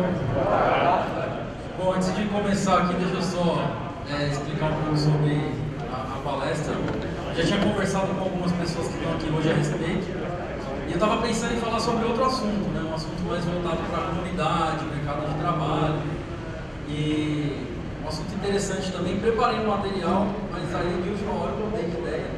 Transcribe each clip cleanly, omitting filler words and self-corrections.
pessoal. Bom, antes de começar aqui, deixa eu só explicar um pouco sobre a palestra. Já tinha conversado com algumas pessoas que estão aqui hoje a respeito. E eu estava pensando em falar sobre outro assunto, né? Um assunto mais voltado para a comunidade, mercado de trabalho. E um assunto interessante também. Preparei um material, mas aí de última hora eu mudei de ideia.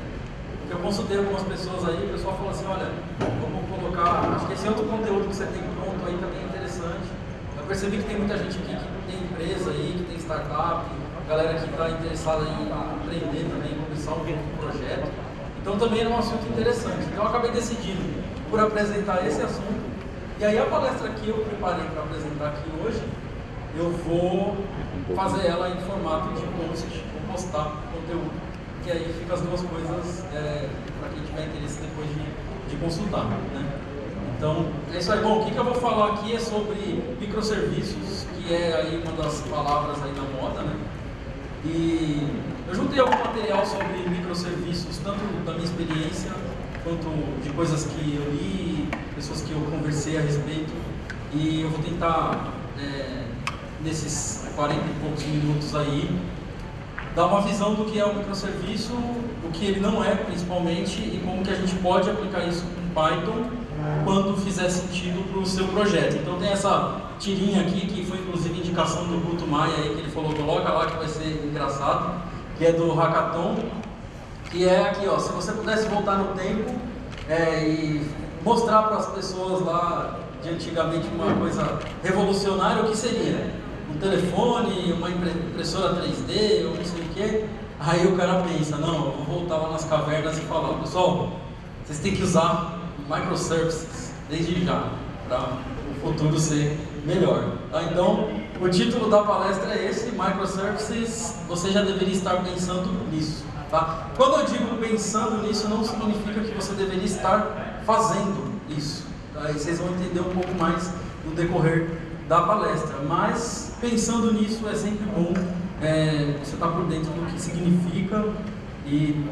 Porque eu consultei algumas pessoas aí, o pessoal falou assim, olha, vamos colocar, acho que esse outro conteúdo que você tem pronto aí também é interessante. Eu percebi que tem muita gente aqui que tem empresa aí, que tem startup, galera que está interessada em aprender também, começar um novo projeto. Então também é um assunto interessante. Então eu acabei decidindo por apresentar esse assunto. E aí a palestra que eu preparei para apresentar aqui hoje, eu vou fazer ela em formato de post, vou postar conteúdo. Que aí fica as duas coisas para quem tiver interesse depois de consultar, né? Então, é isso aí. Bom, o que eu vou falar aqui é sobre microserviços, que é aí uma das palavras aí da moda, né? E eu juntei algum material sobre microserviços, tanto da minha experiência, quanto de coisas que eu li, pessoas que eu conversei a respeito. E eu vou tentar, nesses 40 e poucos minutos aí, dar uma visão do que é o microserviço, o que ele não é principalmente e como que a gente pode aplicar isso com Python quando fizer sentido para o seu projeto. Então tem essa tirinha aqui, que foi inclusive indicação do Guto Maia aí, que ele falou, coloca lá que vai ser engraçado, que é do Hackathon, que é aqui, ó, se você pudesse voltar no tempo e mostrar para as pessoas lá de antigamente uma coisa revolucionária, o que seria? Um telefone, uma impressora 3D, ou não sei o que. Aí o cara pensa, não, eu vou voltar lá nas cavernas e falar, pessoal, vocês têm que usar microservices desde já, para o futuro ser melhor. Tá? Então, o título da palestra é esse, microservices, você já deveria estar pensando nisso. Tá? Quando eu digo pensando nisso, não significa que você deveria estar fazendo isso. Tá? E vocês vão entender um pouco mais no decorrer da palestra, mas pensando nisso é sempre bom você estar por dentro do que significa e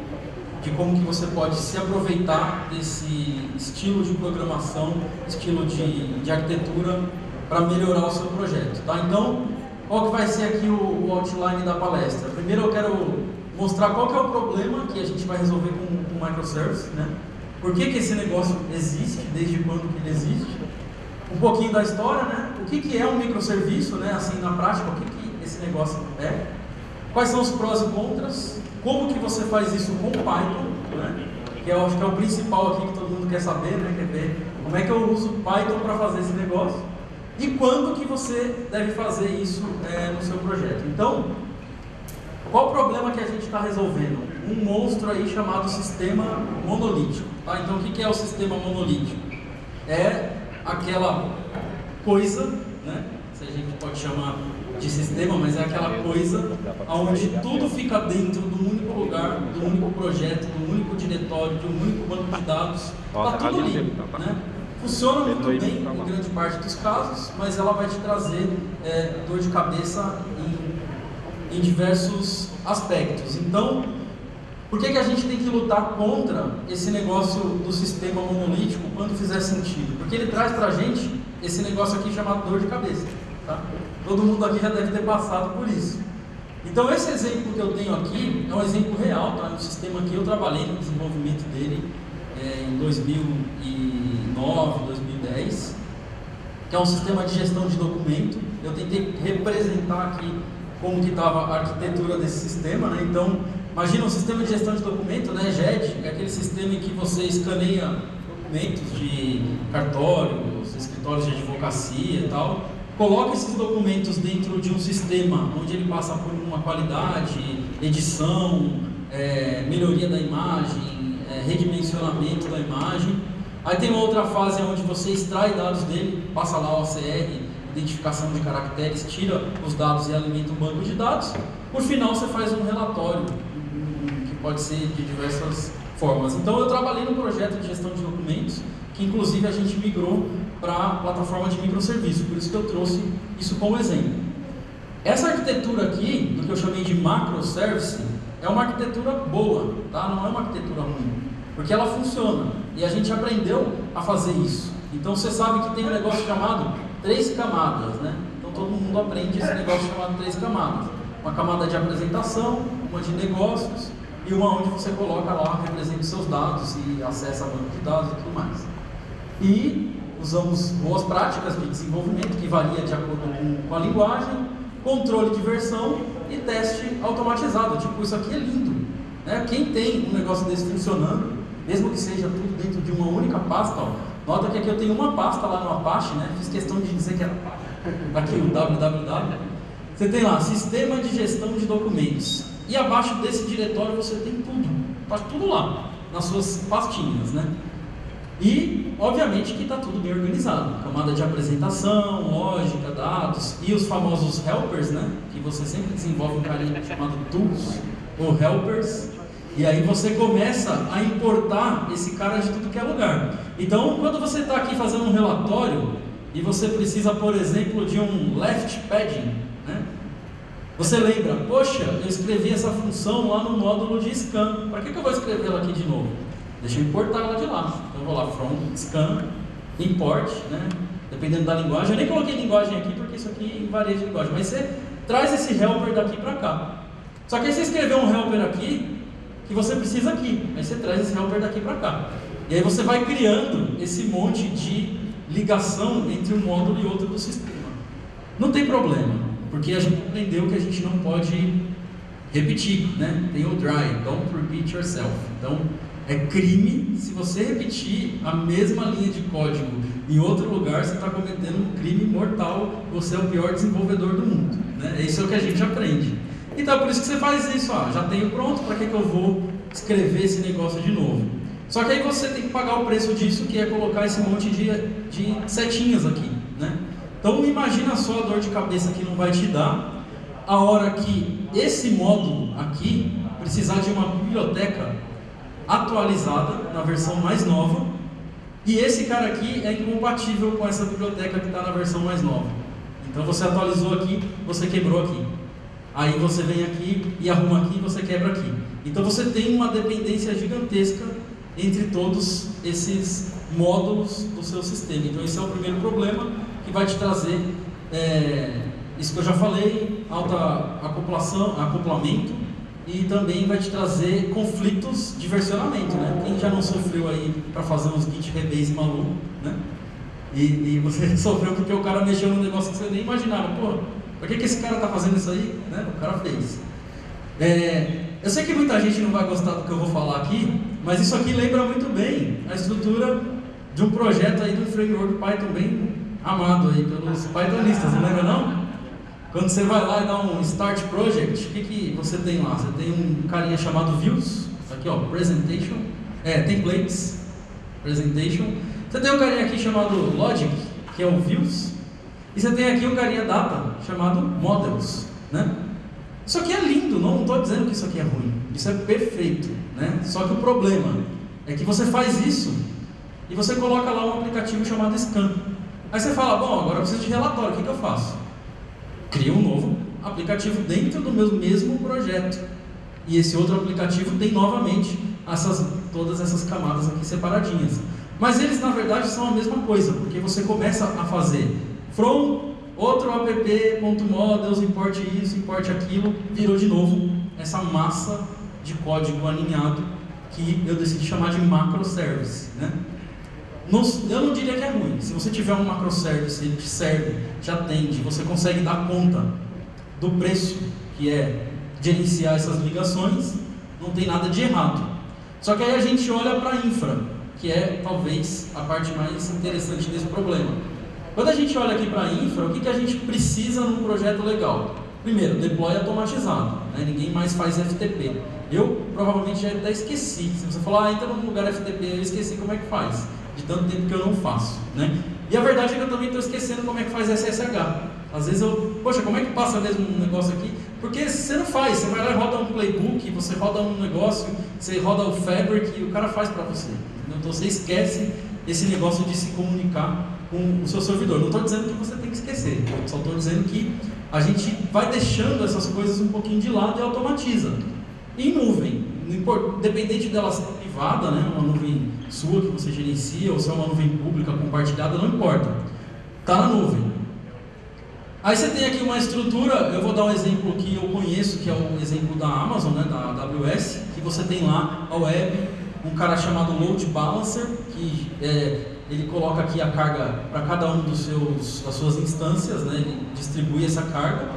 de como que você pode se aproveitar desse estilo de programação, estilo de arquitetura para melhorar o seu projeto, tá? Então, qual que vai ser aqui o outline da palestra? Primeiro eu quero mostrar qual que é o problema que a gente vai resolver com o microservice, né? Por que esse negócio existe, desde quando que ele existe? Um pouquinho da história, né? O que é um microserviço, né? Assim, na prática, o que esse negócio é? Quais são os prós e contras? Como que você faz isso com Python, né? Que eu acho que é o principal aqui que todo mundo quer saber, né? Quer ver como é que eu uso Python para fazer esse negócio? E quando que você deve fazer isso no seu projeto? Então, qual o problema que a gente está resolvendo? Um monstro aí chamado sistema monolítico, tá? Então, o que é o sistema monolítico? É aquela coisa, né? Se a gente pode chamar de sistema, mas é aquela coisa onde tudo fica dentro de um único lugar, de um único projeto, de um único diretório, de um único banco de dados, está tudo ali, né? Funciona muito bem em grande parte dos casos, mas ela vai te trazer dor de cabeça em diversos aspectos. Então, por que a gente tem que lutar contra esse negócio do sistema monolítico quando fizer sentido? Porque ele traz pra gente esse negócio aqui chamado dor de cabeça, tá? Todo mundo aqui já deve ter passado por isso. Então esse exemplo que eu tenho aqui é um exemplo real, tá? Um sistema que eu trabalhei no desenvolvimento dele em 2009, 2010, que é um sistema de gestão de documento. Eu tentei representar aqui como que estava a arquitetura desse sistema, né? Então, imagina um sistema de gestão de documento, né? GED, é aquele sistema em que você escaneia documentos de cartórios, escritórios de advocacia e tal, coloca esses documentos dentro de um sistema onde ele passa por uma qualidade, edição, melhoria da imagem, redimensionamento da imagem. Aí tem uma outra fase onde você extrai dados dele, passa lá o OCR, identificação de caracteres, tira os dados e alimenta um banco de dados. Por final você faz um relatório, que pode ser de diversas formas. Então eu trabalhei num projeto de gestão de documentos, que inclusive a gente migrou para a plataforma de microserviço, por isso que eu trouxe isso como exemplo. Essa arquitetura aqui, do que eu chamei de macroservice, é uma arquitetura boa, tá? Não é uma arquitetura ruim, porque ela funciona, e a gente aprendeu a fazer isso. Então você sabe que tem um negócio chamado 3 camadas, né? Então todo mundo aprende esse negócio chamado 3 camadas. Uma camada de apresentação, uma de negócios e uma onde você coloca lá, representa os seus dados e acessa a banco de dados e tudo mais. E usamos boas práticas de desenvolvimento que varia de acordo com a linguagem, controle de versão e teste automatizado. Tipo, isso aqui é lindo, né? Quem tem um negócio desse funcionando, mesmo que seja tudo dentro de uma única pasta, ó, nota que aqui eu tenho uma pasta lá no Apache, né? Fiz questão de dizer que era aqui o www. Você tem lá, sistema de gestão de documentos. E abaixo desse diretório você tem tudo. Está tudo lá, nas suas pastinhas, né? E, obviamente, que está tudo bem organizado. Camada de apresentação, lógica, dados e os famosos helpers, né? Que você sempre desenvolve um carinha chamado tools ou helpers. E aí você começa a importar esse cara de tudo que é lugar. Então, quando você está aqui fazendo um relatório e você precisa, por exemplo, de um left padding, né? Você lembra, poxa, eu escrevi essa função lá no módulo de scan. Para que eu vou escrever ela aqui de novo? Deixa eu importar ela de lá. Então eu vou lá, from scan, import, né? Dependendo da linguagem. Eu nem coloquei linguagem aqui porque isso aqui varia de linguagem. Mas você traz esse helper daqui para cá. Só que aí você escreveu um helper aqui que você precisa aqui. Aí você traz esse helper daqui para cá. E aí você vai criando esse monte de ligação entre um módulo e outro do sistema. Não tem problema, porque a gente aprendeu que a gente não pode repetir, né? Tem o dry, don't repeat yourself. Então, é crime se você repetir a mesma linha de código em outro lugar, você está cometendo um crime mortal, você é o pior desenvolvedor do mundo, né? Isso é o que a gente aprende. Então, por isso que você faz isso, já tenho pronto, para que eu vou escrever esse negócio de novo? Só que aí você tem que pagar o preço disso, que é colocar esse monte de setinhas aqui, né? Então imagina só a dor de cabeça que não vai te dar a hora que esse módulo aqui precisar de uma biblioteca atualizada na versão mais nova e esse cara aqui é incompatível com essa biblioteca que está na versão mais nova. Então você atualizou aqui, você quebrou aqui. Aí você vem aqui e arruma aqui e você quebra aqui. Então você tem uma dependência gigantesca entre todos esses módulos do seu sistema. Então esse é o primeiro problema que vai te trazer, isso que eu já falei, alta acoplamento e também vai te trazer conflitos de versionamento, né? Quem já não sofreu aí para fazer uns git rebase maluco, né? E você sofreu porque o cara mexeu num negócio que você nem imaginava. Pô, por que esse cara está fazendo isso aí? Né? O cara fez. Eu sei que muita gente não vai gostar do que eu vou falar aqui, mas isso aqui lembra muito bem a estrutura de um projeto aí do framework Python bem amado aí pelos Pythonistas, não lembra não? Quando você vai lá e dá um Start Project, o que você tem lá? Você tem um carinha chamado Views, aqui ó, Presentation, Templates, Presentation. Você tem um carinha aqui chamado Logic, que é o Views, e você tem aqui um carinha Data, chamado Models, né? Isso aqui é lindo, não estou dizendo que isso aqui é ruim, isso é perfeito, né? Só que o problema é que você faz isso e você coloca lá um aplicativo chamado Scan. Aí você fala, bom, agora eu preciso de relatório, o que eu faço? Cria um novo aplicativo dentro do meu mesmo projeto. E esse outro aplicativo tem novamente todas essas camadas aqui separadinhas. Mas eles na verdade são a mesma coisa, porque você começa a fazer from outro app.models, importe isso, importe aquilo, virou de novo essa massa de código alinhado que eu decidi chamar de macroservice, né? Eu não diria que é ruim. Se você tiver um macroservice, ele te serve, te atende, você consegue dar conta do preço que é gerenciar essas ligações, não tem nada de errado. Só que aí a gente olha para a infra, que é talvez a parte mais interessante desse problema. Quando a gente olha aqui para a infra, o que a gente precisa num projeto legal? Primeiro, deploy automatizado, né? Ninguém mais faz FTP. Eu provavelmente já até esqueci. Se você falar, entra num lugar FTP, eu esqueci como é que faz, de tanto tempo que eu não faço, né? E a verdade é que eu também estou esquecendo como é que faz SSH. Às vezes poxa, como é que passa mesmo um negócio aqui? Porque você não faz, você vai lá e roda um playbook, você roda um negócio, você roda o Fabric e o cara faz para você. Então você esquece esse negócio de se comunicar com o seu servidor. Não estou dizendo que você tem que esquecer, só estou dizendo que a gente vai deixando essas coisas um pouquinho de lado e automatiza. Em nuvem, independente dela ser privada, né, uma nuvem sua que você gerencia, ou se é uma nuvem pública compartilhada, não importa. está na nuvem. Aí você tem aqui uma estrutura, eu vou dar um exemplo que eu conheço, que é o exemplo da Amazon, né, da AWS, que você tem lá a web, um cara chamado Load Balancer, que ele coloca aqui a carga para cada um das suas instâncias, né, ele distribui essa carga.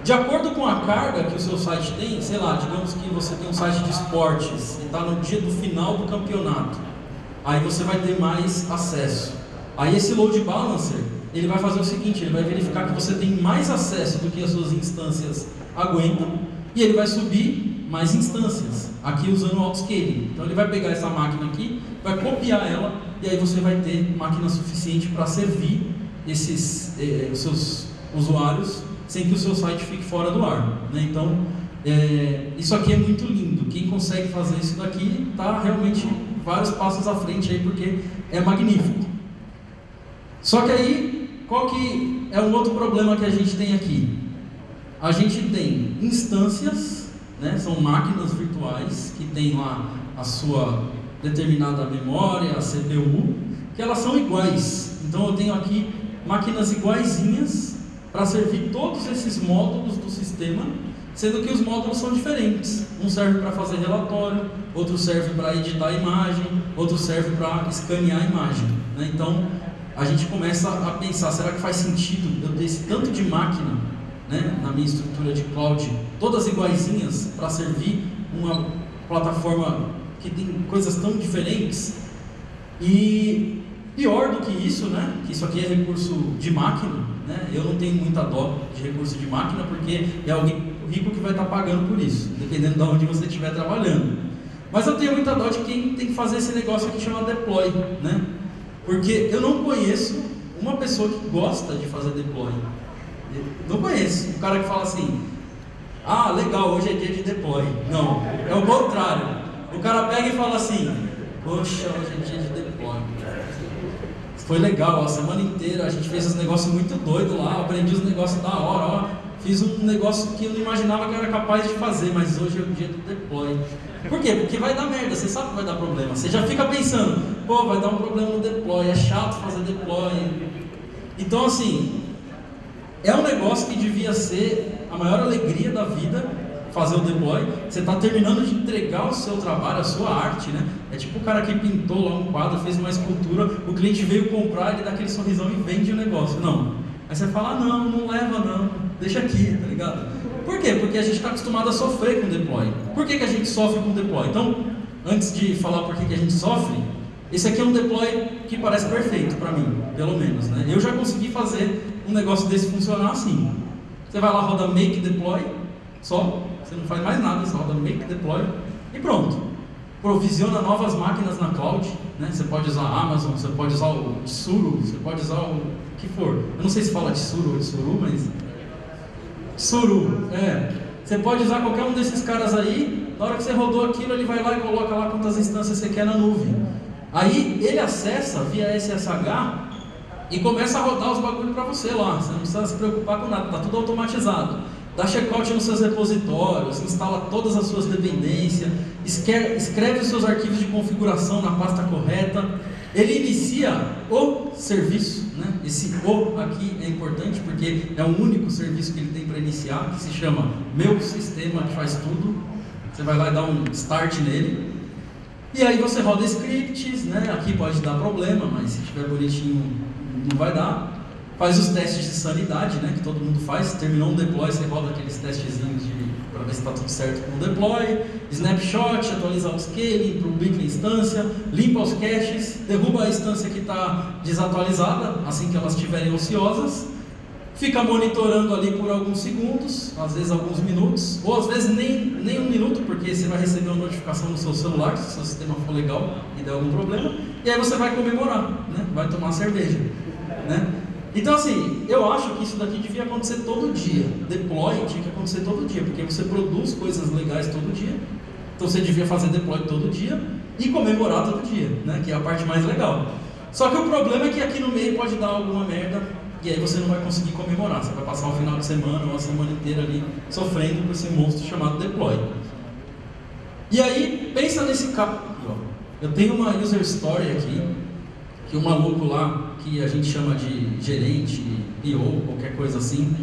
De acordo com a carga que o seu site tem, sei lá, digamos que você tem um site de esportes e está no dia do final do campeonato, aí você vai ter mais acesso. Aí esse Load Balancer, ele vai fazer o seguinte, ele vai verificar que você tem mais acesso do que as suas instâncias aguentam e ele vai subir mais instâncias, aqui usando o autoscaling. Então ele vai pegar essa máquina aqui, vai copiar ela e aí você vai ter máquina suficiente para servir esses os seus usuários sem que o seu site fique fora do ar, né? Então isso aqui é muito lindo. Quem consegue fazer isso daqui está realmente vários passos à frente aí, porque é magnífico. Só que aí, qual que é um outro problema que a gente tem aqui? A gente tem instâncias, né, são máquinas virtuais que tem lá a sua determinada memória, a CPU, que elas são iguais. Então eu tenho aqui máquinas iguaizinhas para servir todos esses módulos do sistema, sendo que os módulos são diferentes. Um serve para fazer relatório, outro serve para editar a imagem, outro serve para escanear a imagem, né? Então a gente começa a pensar, será que faz sentido eu ter esse tanto de máquina, né, na minha estrutura de cloud, todas iguaizinhas, para servir uma plataforma que tem coisas tão diferentes? E pior do que isso, né, que isso aqui é recurso de máquina, né, eu não tenho muita dó de recurso de máquina, porque é alguém rico que vai estar pagando por isso, dependendo de onde você estiver trabalhando. Mas eu tenho muita dó de quem tem que fazer esse negócio aqui chamado deploy, né? Porque eu não conheço uma pessoa que gosta de fazer deploy. Eu não conheço um cara que fala assim: ah, legal, hoje é dia de deploy. Não, é o contrário. O cara pega e fala assim: poxa, hoje é dia de deploy. Foi legal, a semana inteira a gente fez uns negócios muito doidos lá, aprendi os negócios da hora, ó. Fiz um negócio que eu não imaginava que eu era capaz de fazer, mas hoje é o dia do deploy. Por quê? Porque vai dar merda, você sabe que vai dar problema. Você já fica pensando, pô, vai dar um problema no deploy, é chato fazer deploy. Então assim, é um negócio que devia ser a maior alegria da vida, fazer o deploy. Você está terminando de entregar o seu trabalho, a sua arte, né? É tipo o cara que pintou lá um quadro, fez uma escultura, o cliente veio comprar, ele dá aquele sorrisão e vende o negócio. Não. Aí você fala, não leva não, deixa aqui, tá ligado? Por quê? Porque a gente está acostumado a sofrer com deploy. Por que a gente sofre com deploy? Então, antes de falar por que a gente sofre, esse aqui é um deploy que parece perfeito para mim, pelo menos, né? Eu já consegui fazer um negócio desse funcionar assim. Você vai lá, roda make deploy, só, você não faz mais nada, você roda make deploy e pronto. Provisiona novas máquinas na cloud, né? Você pode usar a Amazon, você pode usar o Tsuru, você pode usar o que for. Eu não sei se fala Tsuru ou Tsuru, mas Tsuru, você pode usar qualquer um desses caras aí. Na hora que você rodou aquilo, ele vai lá e coloca lá quantas instâncias você quer na nuvem. Aí ele acessa via SSH e começa a rodar os bagulhos para você lá. Você não precisa se preocupar com nada, tá tudo automatizado. Dá checkout nos seus repositórios, instala todas as suas dependências, escreve os seus arquivos de configuração na pasta correta. Ele inicia o serviço, né? Esse "o" aqui é importante porque é o único serviço que ele tem para iniciar, que se chama Meu Sistema que Faz Tudo. Você vai lá e dá um start nele. E aí você roda scripts, né? Aqui pode dar problema, mas se estiver bonitinho não vai dar. Faz os testes de sanidade, né, que todo mundo faz. Terminou um deploy, você roda aqueles testezinhos para ver se está tudo certo com o deploy. Snapshot, atualiza o scaling, publica a instância, limpa os caches, derruba a instância que está desatualizada, assim que elas estiverem ociosas. Fica monitorando ali por alguns segundos, às vezes alguns minutos, ou às vezes nem um minuto, porque você vai receber uma notificação no seu celular, se o seu sistema for legal e der algum problema. E aí você vai comemorar, né, vai tomar cerveja, né? Então assim, eu acho que isso daqui devia acontecer todo dia. Deploy tinha que acontecer todo dia, porque você produz coisas legais todo dia. Então você devia fazer deploy todo dia e comemorar todo dia, né? Que é a parte mais legal. Só que o problema é que aqui no meio pode dar alguma merda e aí você não vai conseguir comemorar. Você vai passar o final de semana ou a semana inteira ali sofrendo com esse monstro chamado deploy. E aí, pensa nesse caso aqui, ó. Eu tenho uma user story aqui que o maluco lá, que a gente chama de gerente, PO, qualquer coisa assim,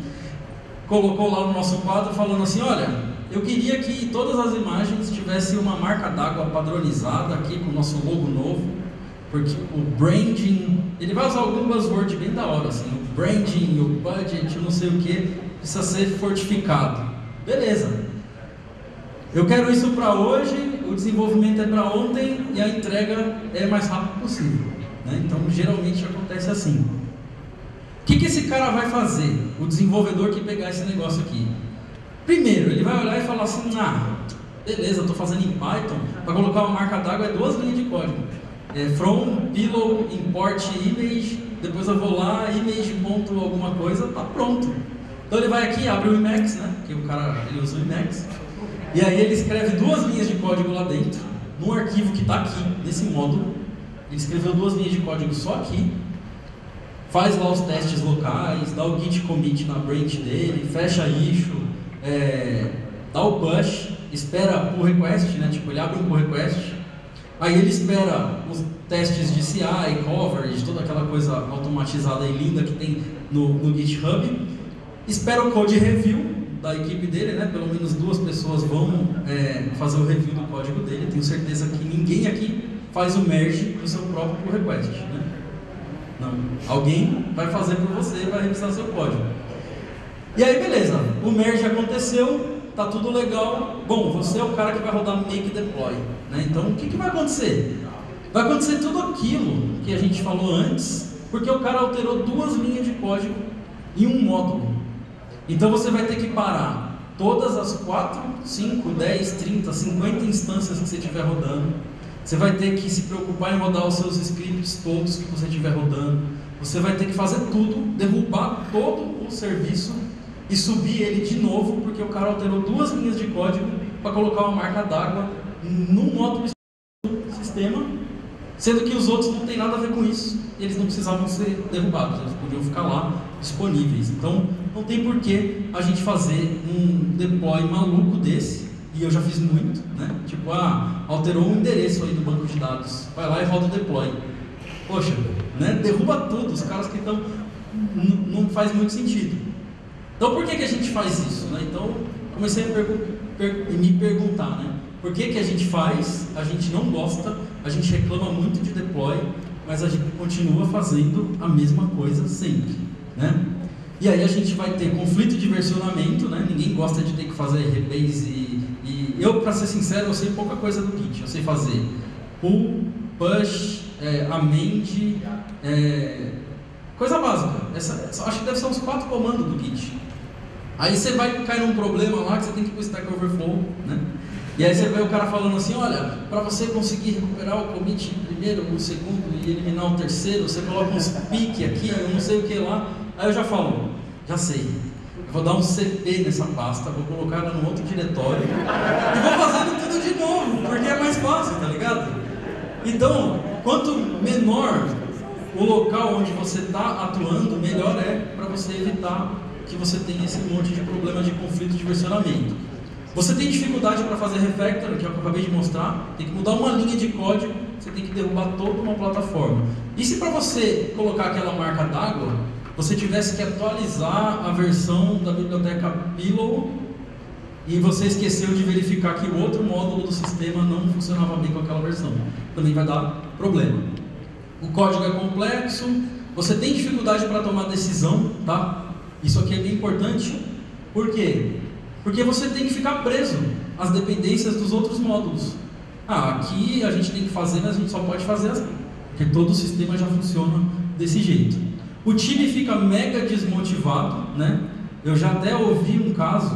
colocou lá no nosso quadro falando assim, olha, eu queria que todas as imagens tivessem uma marca d'água padronizada aqui com o nosso logo novo, porque o branding, ele vai usar algum buzzword bem da hora, assim, o branding, o budget, não sei o que, precisa ser fortificado. Beleza. Eu quero isso para hoje, o desenvolvimento é para ontem e a entrega é o mais rápido possível, né? Então, geralmente acontece assim. O que esse cara vai fazer, o desenvolvedor que pegar esse negócio aqui? Primeiro, ele vai olhar e falar assim, beleza, estou fazendo em Python, para colocar uma marca d'água é 2 linhas de código. From, pillow, import image, depois eu vou lá, image, ponto, alguma coisa, tá pronto. Então ele vai aqui, abre o Emacs, né, que o cara, ele usa o Emacs, e aí ele escreve 2 linhas de código lá dentro, num arquivo que está aqui, nesse módulo, ele escreveu 2 linhas de código só aqui, faz lá os testes locais, dá o git commit na branch dele, fecha a issue, dá o push, espera pull request, né? Tipo, ele abre um pull request, aí ele espera os testes de CI, coverage, toda aquela coisa automatizada e linda que tem no GitHub, espera o code review da equipe dele, né? Pelo menos 2 pessoas vão fazer o review do código dele, tenho certeza que ninguém aqui faz o merge do seu próprio pull request, né? Não. Alguém vai fazer por você, vai revisar seu código. E aí, beleza, o merge aconteceu, tá tudo legal. Bom, você é o cara que vai rodar make deploy, né? Então, o que vai acontecer? Vai acontecer tudo aquilo que a gente falou antes, porque o cara alterou 2 linhas de código em um módulo. Então, você vai ter que parar todas as 4, 5, 10, 30, 50 instâncias que você estiver rodando. Você vai ter que se preocupar em rodar os seus scripts todos que você estiver rodando. Você vai ter que fazer tudo, derrubar todo o serviço e subir ele de novo, porque o cara alterou 2 linhas de código para colocar uma marca d'água num módulo do sistema, sendo que os outros não tem nada a ver com isso, e eles não precisavam ser derrubados, eles podiam ficar lá disponíveis. Então, não tem por que a gente fazer um deploy maluco desse. E eu já fiz muito, né? Tipo, alterou um endereço aí do banco de dados, vai lá e roda o deploy. Poxa, né? Derruba tudo, os caras que estão... Não faz muito sentido. Então, por que a gente faz isso, né? Então, comecei a me perguntar, né? Por que a gente faz, a gente não gosta, a gente reclama muito de deploy, mas a gente continua fazendo a mesma coisa sempre, né? E aí a gente vai ter conflito de versionamento, né? Ninguém gosta de ter que fazer rebase e eu, para ser sincero, eu sei pouca coisa do Git. Eu sei fazer pull, push, amend, coisa básica. Acho que deve ser uns 4 comandos do Git. Aí você vai cair num problema lá que você tem que ir para o Stack Overflow, né? E aí você vê o cara falando assim, olha, para você conseguir recuperar o commit primeiro, o segundo e eliminar o terceiro, você coloca uns pique aqui, eu não sei o que lá. Aí eu já falo, já sei, eu vou dar um CP nessa pasta, vou colocar ela no outro diretório e vou fazendo tudo de novo, porque é mais fácil, tá ligado? Então, quanto menor o local onde você está atuando, melhor é para você evitar que você tenha esse monte de problema de conflito de versionamento. Você tem dificuldade para fazer refactor, que é o que eu acabei de mostrar, tem que mudar uma linha de código, você tem que derrubar toda uma plataforma. E se para você colocar aquela marca d'água, você tivesse que atualizar a versão da biblioteca Pillow e você esqueceu de verificar que o outro módulo do sistema não funcionava bem com aquela versão, também vai dar problema. O código é complexo, você tem dificuldade para tomar decisão, tá? Isso aqui é bem importante. Por quê? Porque você tem que ficar preso às dependências dos outros módulos. Aqui a gente tem que fazer, mas a gente só pode fazer assim, porque todo o sistema já funciona desse jeito. O time fica mega desmotivado, né? Eu já até ouvi um caso,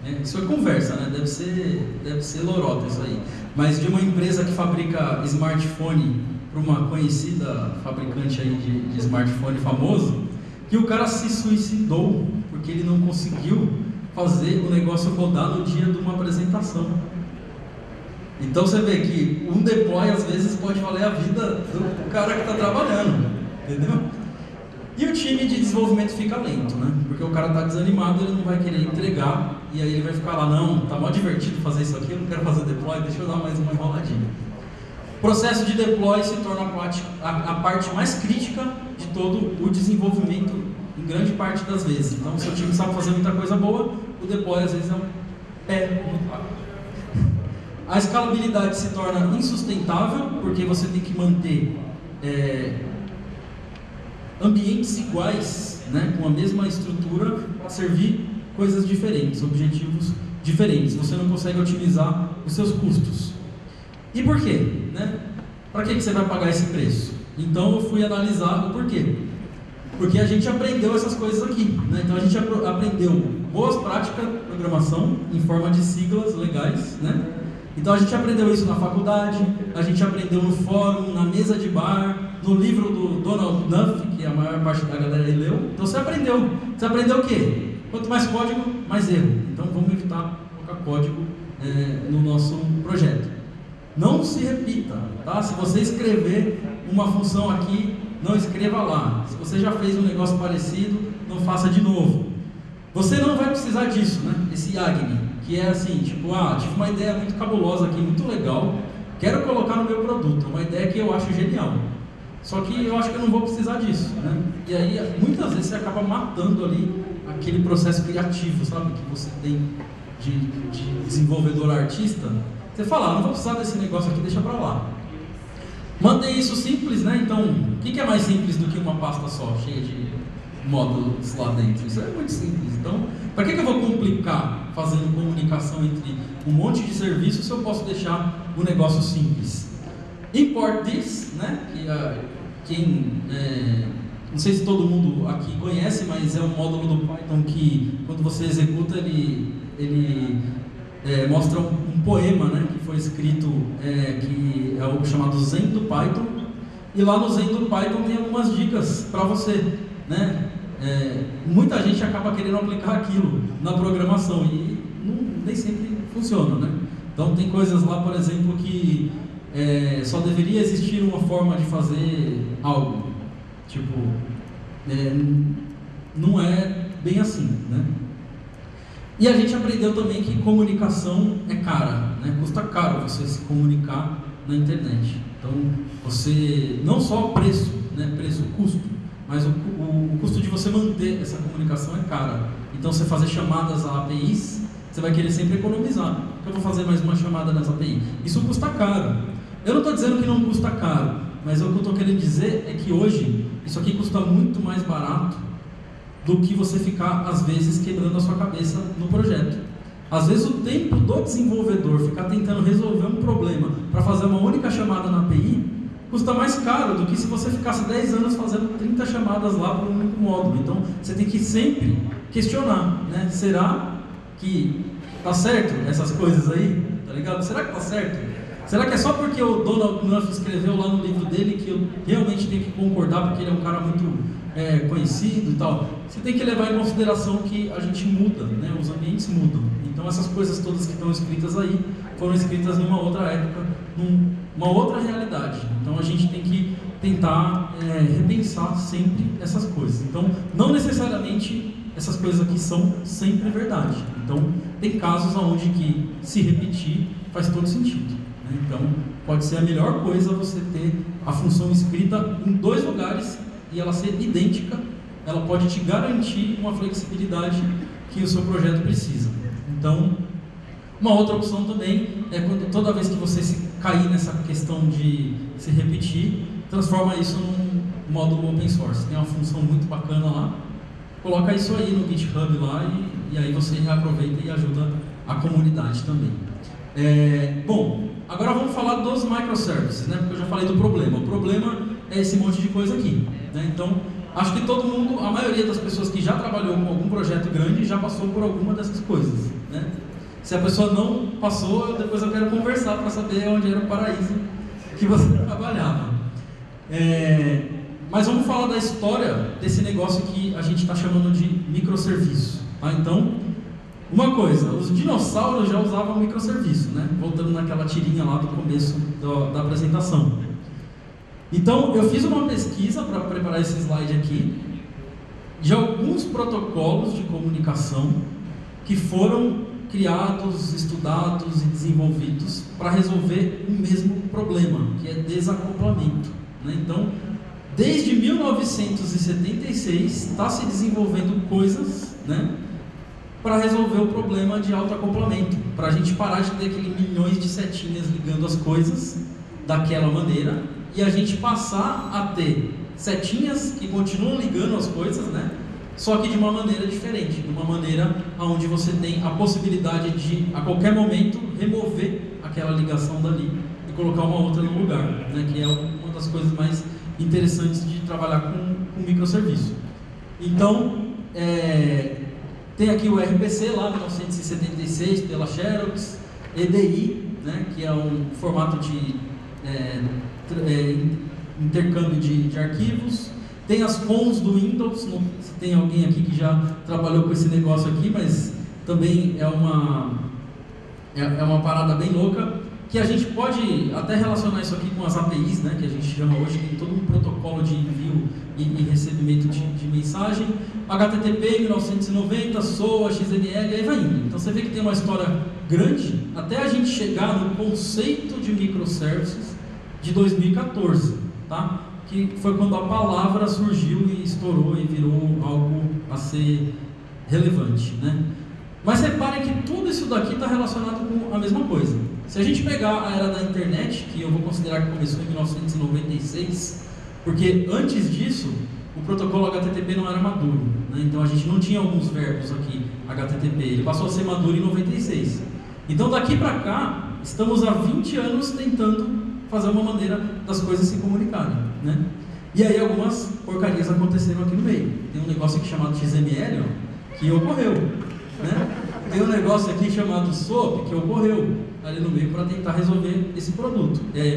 né? Isso é conversa, né? Deve ser lorota isso aí, mas de uma empresa que fabrica smartphone para uma conhecida fabricante aí de smartphone famoso, que o cara se suicidou porque ele não conseguiu fazer o negócio rodar no dia de uma apresentação. Então você vê que um deploy às vezes pode valer a vida do cara que está trabalhando, entendeu? E o time de desenvolvimento fica lento, né? Porque o cara está desanimado, ele não vai querer entregar, e aí ele vai ficar lá, não, tá mó divertido fazer isso aqui, eu não quero fazer deploy, deixa eu dar mais uma enroladinha. processo de deploy se torna a parte mais crítica de todo o desenvolvimento, em grande parte das vezes. Então, se o time sabe fazer muita coisa boa, o deploy às vezes é um pé muito rápido. A escalabilidade se torna insustentável, porque você tem que manter ambientes iguais, né, com a mesma estrutura, para servir coisas diferentes, objetivos diferentes. Você não consegue otimizar os seus custos. E por quê? Né? Para que você vai pagar esse preço? Então eu fui analisar o porquê. Porque a gente aprendeu essas coisas aqui, né? Então a gente aprendeu boas práticas de programação em forma de siglas legais, né? Então a gente aprendeu isso na faculdade, a gente aprendeu no fórum, na mesa de bar, no livro do Donald Knuth, que a maior parte da galera aí leu. Então você aprendeu. Você aprendeu o quê? Quanto mais código, mais erro. Então vamos evitar colocar código no nosso projeto. Não se repita, tá? Se você escrever uma função aqui, não escreva lá. Se você já fez um negócio parecido, não faça de novo. Você não vai precisar disso, né? Esse Agni, que é assim, tipo, tive uma ideia muito cabulosa aqui, muito legal, quero colocar no meu produto, uma ideia que eu acho genial. Só que eu acho que eu não vou precisar disso, né? E aí, muitas vezes, você acaba matando ali aquele processo criativo, sabe? Que você tem de desenvolvedor artista. Você fala, não vou precisar desse negócio aqui, deixa pra lá. Mantém isso simples, né? Então, o que é mais simples do que uma pasta só, cheia de módulos lá dentro? Isso é muito simples. Então, para que eu vou complicar fazendo comunicação entre um monte de serviços se eu posso deixar o negócio simples? Import this, né? Não sei se todo mundo aqui conhece, mas é um módulo do Python que, quando você executa, ele mostra um poema, né, que foi escrito, que é o chamado Zen do Python. E lá no Zen do Python tem algumas dicas para você, né? Muita gente acaba querendo aplicar aquilo na programação e nem sempre funciona, né? Então tem coisas lá, por exemplo, que só deveria existir uma forma de fazer algo. Tipo, não é bem assim, né? E a gente aprendeu também que comunicação é cara, né? Custa caro você se comunicar na internet. Então, você, não só o preço, né? Custo, mas o custo de você manter essa comunicação é cara. Então, você fazer chamadas a APIs, você vai querer sempre economizar. Eu vou fazer mais uma chamada nessa API. Isso custa caro. Eu não estou dizendo que não custa caro, mas o que eu estou querendo dizer é que hoje, isso aqui custa muito mais barato do que você ficar, às vezes, quebrando a sua cabeça no projeto. Às vezes o tempo do desenvolvedor ficar tentando resolver um problema para fazer uma única chamada na API custa mais caro do que se você ficasse 10 anos fazendo 30 chamadas lá para um único módulo. Então você tem que sempre questionar, né? Será que tá certo essas coisas aí? Tá ligado? Será que tá certo? Será que é só porque o Donald Knuth escreveu lá no livro dele que eu realmente tenho que concordar porque ele é um cara muito conhecido e tal? Você tem que levar em consideração que a gente muda, né? Os ambientes mudam. Então essas coisas todas que estão escritas aí foram escritas numa outra época, numa outra realidade. Então a gente tem que tentar repensar sempre essas coisas. Então não necessariamente essas coisas aqui são sempre verdade. Então tem casos onde que se repetir faz todo sentido. Então, pode ser a melhor coisa você ter a função escrita em 2 lugares e ela ser idêntica. Ela pode te garantir uma flexibilidade que o seu projeto precisa. Então, uma outra opção também é quando toda vez que você se cair nessa questão de se repetir, transforma isso num módulo open source. Tem uma função muito bacana lá. Coloca isso aí no GitHub lá e aí você aproveita e ajuda a comunidade também. Bom, agora vamos falar dos microservices, né? Porque eu já falei do problema. O problema é esse monte de coisa aqui, né? Então, acho que todo mundo, a maioria das pessoas que já trabalhou com algum projeto grande já passou por alguma dessas coisas, né? Se a pessoa não passou, depois eu quero conversar para saber onde era o paraíso que você trabalhava. Mas vamos falar da história desse negócio que a gente está chamando de microserviço, tá? Então, uma coisa, os dinossauros já usavam microserviço, né? Voltando naquela tirinha lá do começo da apresentação. Então, eu fiz uma pesquisa para preparar esse slide aqui, de alguns protocolos de comunicação que criados, estudados e desenvolvidos para resolver o mesmo problema, que é desacoplamento, né? Então, desde 1976 está se desenvolvendo coisas, né, para resolver o problema de autoacoplamento, para a gente parar de ter aqueles milhões de setinhas ligando as coisas daquela maneira e a gente passar a ter setinhas que continuam ligando as coisas, né? Só que de uma maneira diferente, de uma maneira onde você tem a possibilidade de, a qualquer momento, remover aquela ligação dali e colocar uma outra no lugar, né? Que é uma das coisas mais interessantes de trabalhar com microserviço. Então, tem aqui o RPC lá, 1976, pela Xerox, EDI, né? Que é um formato de intercâmbio de arquivos. Tem as cons do Windows, não sei se tem alguém aqui que já trabalhou com esse negócio aqui, mas também é uma parada bem louca, que a gente pode até relacionar isso aqui com as APIs, né, que a gente chama hoje, tem todo um protocolo de envio e recebimento de mensagem, HTTP 1990, SOA, XML, aí vai indo. Então você vê que tem uma história grande, até a gente chegar no conceito de microservices de 2014, tá? Que foi quando a palavra surgiu e estourou e virou algo a ser relevante, né? Mas reparem que tudo isso daqui está relacionado com a mesma coisa. Se a gente pegar a era da internet, que eu vou considerar que começou em 1996, porque antes disso o protocolo HTTP não era maduro, né? Então a gente não tinha alguns verbos aqui, HTTP, ele passou a ser maduro em 96. Então daqui para cá, estamos há 20 anos tentando fazer uma maneira das coisas se comunicarem, né? E aí algumas porcarias aconteceram aqui no meio. Tem um negócio aqui chamado XML, ó, que ocorreu, né? Tem um negócio aqui chamado SOAP que ocorreu ali no meio para tentar resolver esse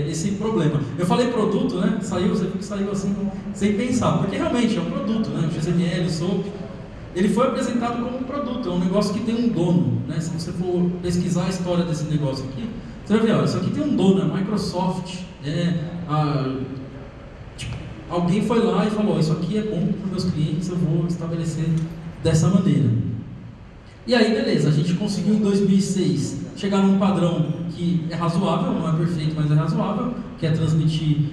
esse problema. Eu falei produto, né? Você viu que saiu assim, sem pensar, porque realmente é um produto, né? O XML, o SOAP, ele foi apresentado como um produto, é um negócio que tem um dono, né? Se você for pesquisar a história desse negócio aqui, você vai ver, ó, isso aqui tem um dono, é Microsoft, alguém foi lá e falou, isso aqui é bom para os meus clientes, eu vou estabelecer dessa maneira. E aí, beleza, a gente conseguiu em 2006 chegar num padrão que é razoável, não é perfeito, mas é razoável, que é transmitir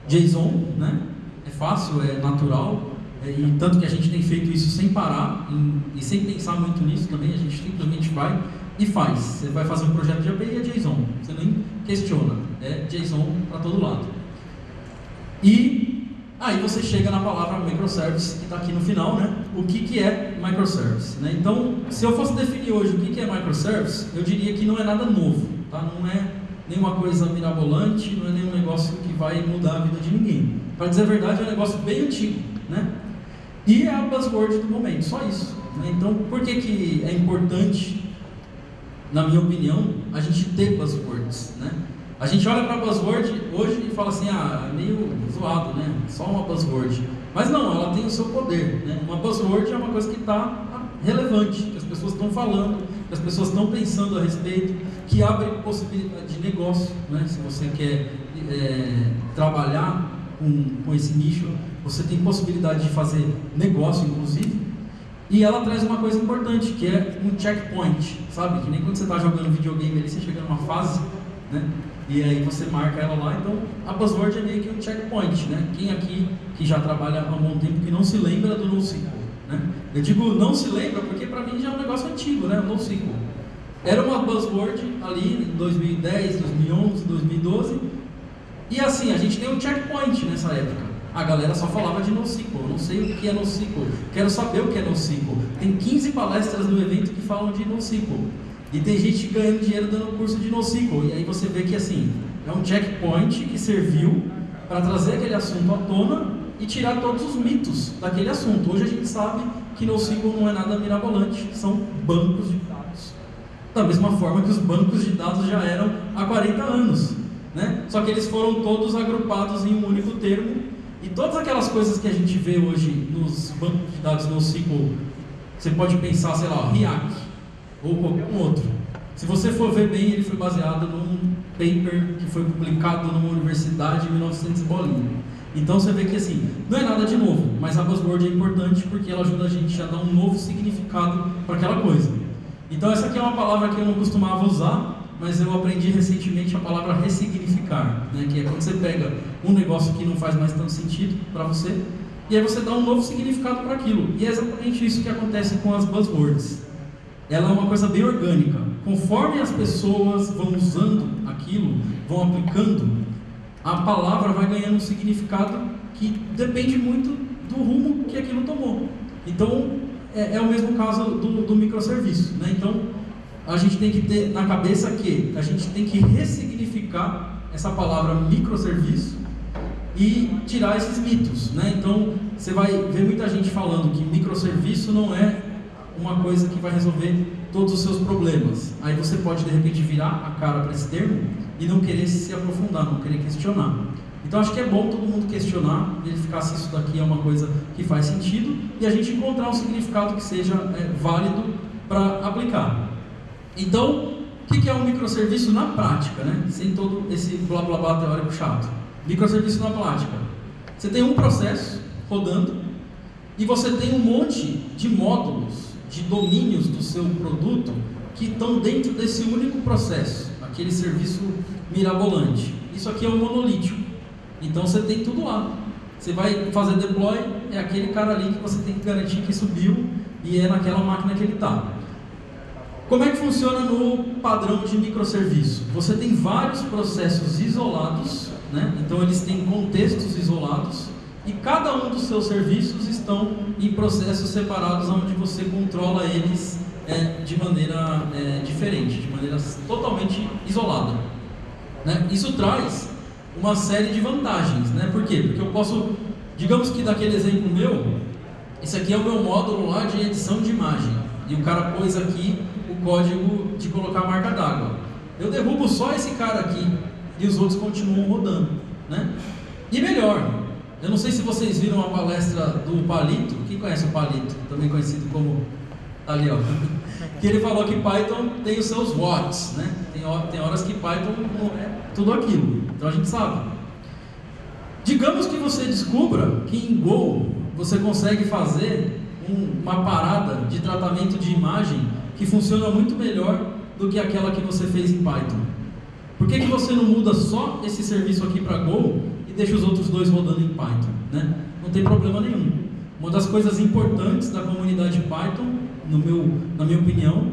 JSON, né? É fácil, é natural, e tanto que a gente tem feito isso sem parar e sem pensar muito nisso também, a gente simplesmente vai e faz. Você vai fazer um projeto de API e é JSON, você nem questiona, é JSON para todo lado. E aí você chega na palavra microservice, que está aqui no final, né? O que é microservice, né? Então, se eu fosse definir hoje o que é microservice, eu diria que não é nada novo, tá? Não é nenhuma coisa mirabolante, não é nenhum negócio que vai mudar a vida de ninguém. Para dizer a verdade, é um negócio bem antigo, né? E é a buzzword do momento, só isso, né? Então, por que é importante, na minha opinião, a gente ter buzzwords, né? A gente olha para a buzzword hoje e fala assim, é meio zoado, né? Só uma buzzword. Mas não, ela tem o seu poder, né? Uma buzzword é uma coisa que está relevante, que as pessoas estão falando, que as pessoas estão pensando a respeito, que abre possibilidade de negócio, né? Se você quer trabalhar com esse nicho, você tem possibilidade de fazer negócio, inclusive. E ela traz uma coisa importante, que é um checkpoint, sabe? Que nem quando você está jogando videogame ali, você chega numa fase, né? E aí você marca ela lá, então a buzzword é meio que um checkpoint, né? Quem aqui que já trabalha há um bom tempo que não se lembra do NoSQL, né? Eu digo não se lembra porque para mim já é um negócio antigo, né? O NoSQL. Era uma buzzword ali em 2010, 2011, 2012, e assim, a gente tem um checkpoint nessa época. A galera só falava de NoSQL, eu não sei o que é NoSQL, quero saber o que é NoSQL. Tem 15 palestras no evento que falam de NoSQL. E tem gente ganhando dinheiro dando curso de NoSQL. E aí você vê que assim, é um checkpoint que serviu para trazer aquele assunto à tona e tirar todos os mitos daquele assunto. Hoje a gente sabe que NoSQL não é nada mirabolante, são bancos de dados. Da mesma forma que os bancos de dados já eram há 40 anos, né? Só que eles foram todos agrupados em um único termo. E todas aquelas coisas que a gente vê hoje nos bancos de dados NoSQL, você pode pensar, sei lá, REAC ou qualquer outro. Se você for ver bem, ele foi baseado num paper que foi publicado numa universidade em 1900 bolinha. Então você vê que assim, não é nada de novo, mas a buzzword é importante porque ela ajuda a gente a dar um novo significado para aquela coisa. Então essa aqui é uma palavra que eu não costumava usar, mas eu aprendi recentemente a palavra ressignificar, né? Que é quando você pega um negócio que não faz mais tanto sentido para você, e aí você dá um novo significado para aquilo. E é exatamente isso que acontece com as buzzwords. Ela é uma coisa bem orgânica. Conforme as pessoas vão usando aquilo, vão aplicando, a palavra vai ganhando um significado que depende muito do rumo que aquilo tomou. Então, é o mesmo caso do microserviço, né? Então, a gente tem que ter na cabeça que a gente tem que ressignificar essa palavra microserviço e tirar esses mitos, né? Então, você vai ver muita gente falando que microserviço não é uma coisa que vai resolver todos os seus problemas. Aí você pode, de repente, virar a cara para esse termo e não querer se aprofundar, não querer questionar. Então, acho que é bom todo mundo questionar, verificar se isso daqui é uma coisa que faz sentido e a gente encontrar um significado que seja válido para aplicar. Então, o que é um microserviço na prática, né? Sem todo esse blá blá blá teórico chato. Microserviço na prática. Você tem um processo rodando e você tem um monte de módulos, de domínios do seu produto que estão dentro desse único processo, aquele serviço mirabolante. Isso aqui é um monolítico. Então você tem tudo lá. Você vai fazer deploy, é aquele cara ali que você tem que garantir que subiu e é naquela máquina que ele está. Como é que funciona no padrão de microserviço? Você tem vários processos isolados, né? Então eles têm contextos isolados e cada um dos seus serviços estão em processos separados onde você controla eles de maneira diferente, de maneira totalmente isolada, né? Isso traz uma série de vantagens, né? Por quê? Porque eu posso, digamos que daquele exemplo meu, esse aqui é o meu módulo lá de edição de imagem e o cara pôs aqui o código de colocar a marca d'água. Eu derrubo só esse cara aqui e os outros continuam rodando, né? E melhor, eu não sei se vocês viram a palestra do Palito. Quem conhece o Palito? Também conhecido como ali, ó. Que ele falou que Python tem os seus watts, né? Tem horas que Python não é tudo aquilo. Então a gente sabe. Digamos que você descubra que em Go você consegue fazer uma parada de tratamento de imagem que funciona muito melhor do que aquela que você fez em Python. Por que você não muda só esse serviço aqui para Go e deixa os outros dois rodando em Python, né? Não tem problema nenhum. Uma das coisas importantes da comunidade Python, na minha opinião,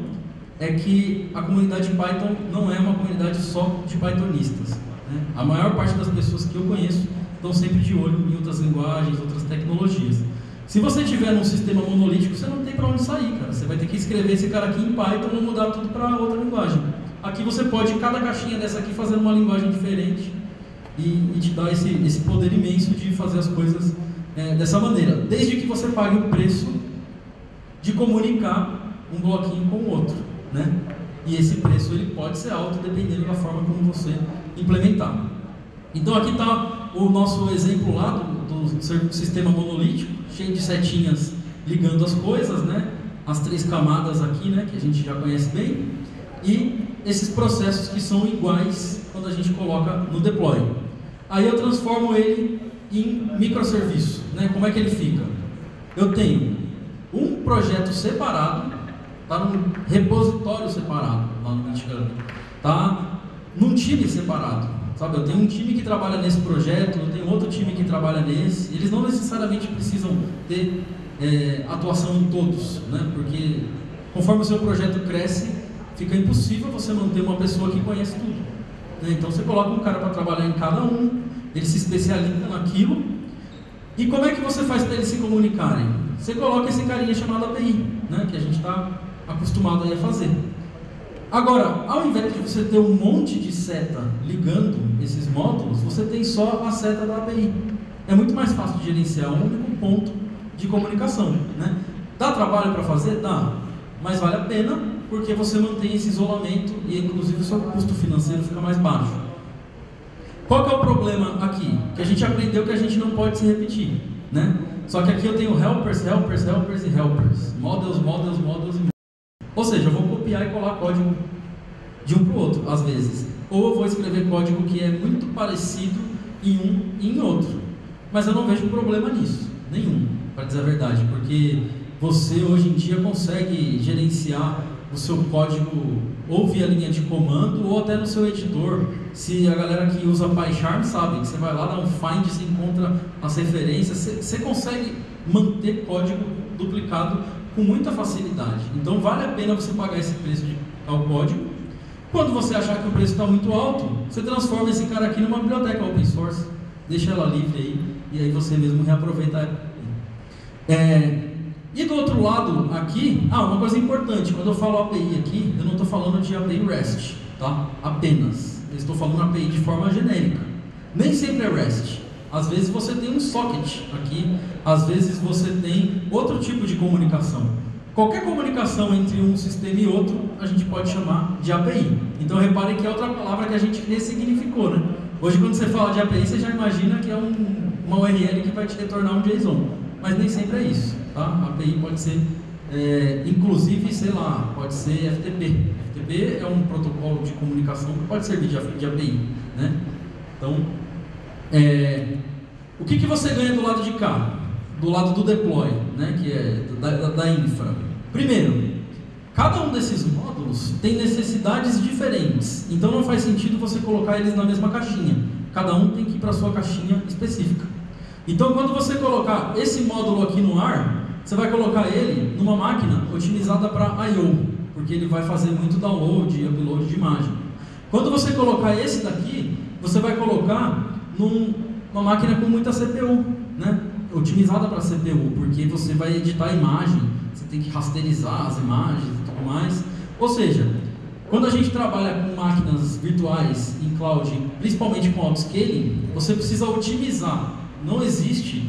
é que a comunidade Python não é uma comunidade só de Pythonistas, né? A maior parte das pessoas que eu conheço estão sempre de olho em outras linguagens, outras tecnologias. Se você tiver num sistema monolítico, você não tem para onde sair, cara. Você vai ter que escrever esse cara aqui em Python ou mudar tudo para outra linguagem. Aqui você pode, cada caixinha dessa aqui, fazer uma linguagem diferente e te dar esse poder imenso de fazer as coisas dessa maneira, desde que você pague o preço de comunicar um bloquinho com o outro, né? E esse preço ele pode ser alto dependendo da forma como você implementar. Então aqui está o nosso exemplo lá do sistema monolítico, cheio de setinhas ligando as coisas, né? As 3 camadas aqui, né? Que a gente já conhece bem, e esses processos que são iguais quando a gente coloca no deploy. Aí eu transformo ele em microserviço, né? Como é que ele fica? Eu tenho um projeto separado, tá num repositório separado lá no GitHub, tá num time separado, sabe? Eu tenho um time que trabalha nesse projeto, eu tenho outro time que trabalha nesse. Eles não necessariamente precisam ter atuação em todos, né? Porque conforme o seu projeto cresce, fica impossível você manter uma pessoa que conhece tudo, né? Então você coloca um cara para trabalhar em cada um, ele se especializa naquilo. E como é que você faz para eles se comunicarem? Você coloca esse carinha chamado API, né? Que a gente está acostumado aí a fazer. Agora, ao invés de você ter um monte de seta ligando esses módulos, você tem só a seta da API. É muito mais fácil de gerenciar um único ponto de comunicação, né? Dá trabalho para fazer? Dá. Mas vale a pena porque você mantém esse isolamento e inclusive o seu custo financeiro fica mais baixo. Qual que é o problema aqui? Que a gente aprendeu que a gente não pode se repetir, né? Só que aqui eu tenho helpers, helpers, helpers e helpers. Models, models, models e models. Ou seja, eu vou copiar e colar código de um para o outro, às vezes. Ou eu vou escrever código que é muito parecido em um e em outro. Mas eu não vejo problema nisso, nenhum, para dizer a verdade. Porque você hoje em dia consegue gerenciar o seu código ou via linha de comando ou até no seu editor. Se a galera que usa PyCharm sabe que você vai lá, dá um find, você encontra as referências, você consegue manter código duplicado com muita facilidade. Então vale a pena você pagar esse preço de tal código. Quando você achar que o preço está muito alto, você transforma esse cara aqui numa biblioteca open source, deixa ela livre aí, e aí você mesmo reaproveita ela. E do outro lado aqui, uma coisa importante, quando eu falo API aqui, eu não estou falando de API REST, tá? Apenas. Eu estou falando API de forma genérica. Nem sempre é REST. Às vezes você tem um socket aqui, às vezes você tem outro tipo de comunicação. Qualquer comunicação entre um sistema e outro, a gente pode chamar de API. Então repare que é outra palavra que a gente ressignificou, né? Hoje quando você fala de API, você já imagina que é uma URL que vai te retornar um JSON. Mas nem sempre é isso, tá? A API pode ser, inclusive, sei lá, pode ser FTP. FTP é um protocolo de comunicação que pode servir de API, né? Então, o que você ganha do lado de cá? Do lado do deploy, né? Que é da infra. Primeiro, cada um desses módulos tem necessidades diferentes, então não faz sentido você colocar eles na mesma caixinha. Cada um tem que ir para a sua caixinha específica. Então, quando você colocar esse módulo aqui no ar, você vai colocar ele numa máquina otimizada para I/O, porque ele vai fazer muito download e upload de imagem. Quando você colocar esse daqui, você vai colocar numa máquina com muita CPU, né? Otimizada para CPU, porque você vai editar a imagem, você tem que rasterizar as imagens e tudo mais. Ou seja, quando a gente trabalha com máquinas virtuais em cloud, principalmente com autoscaling, você precisa otimizar. Não existe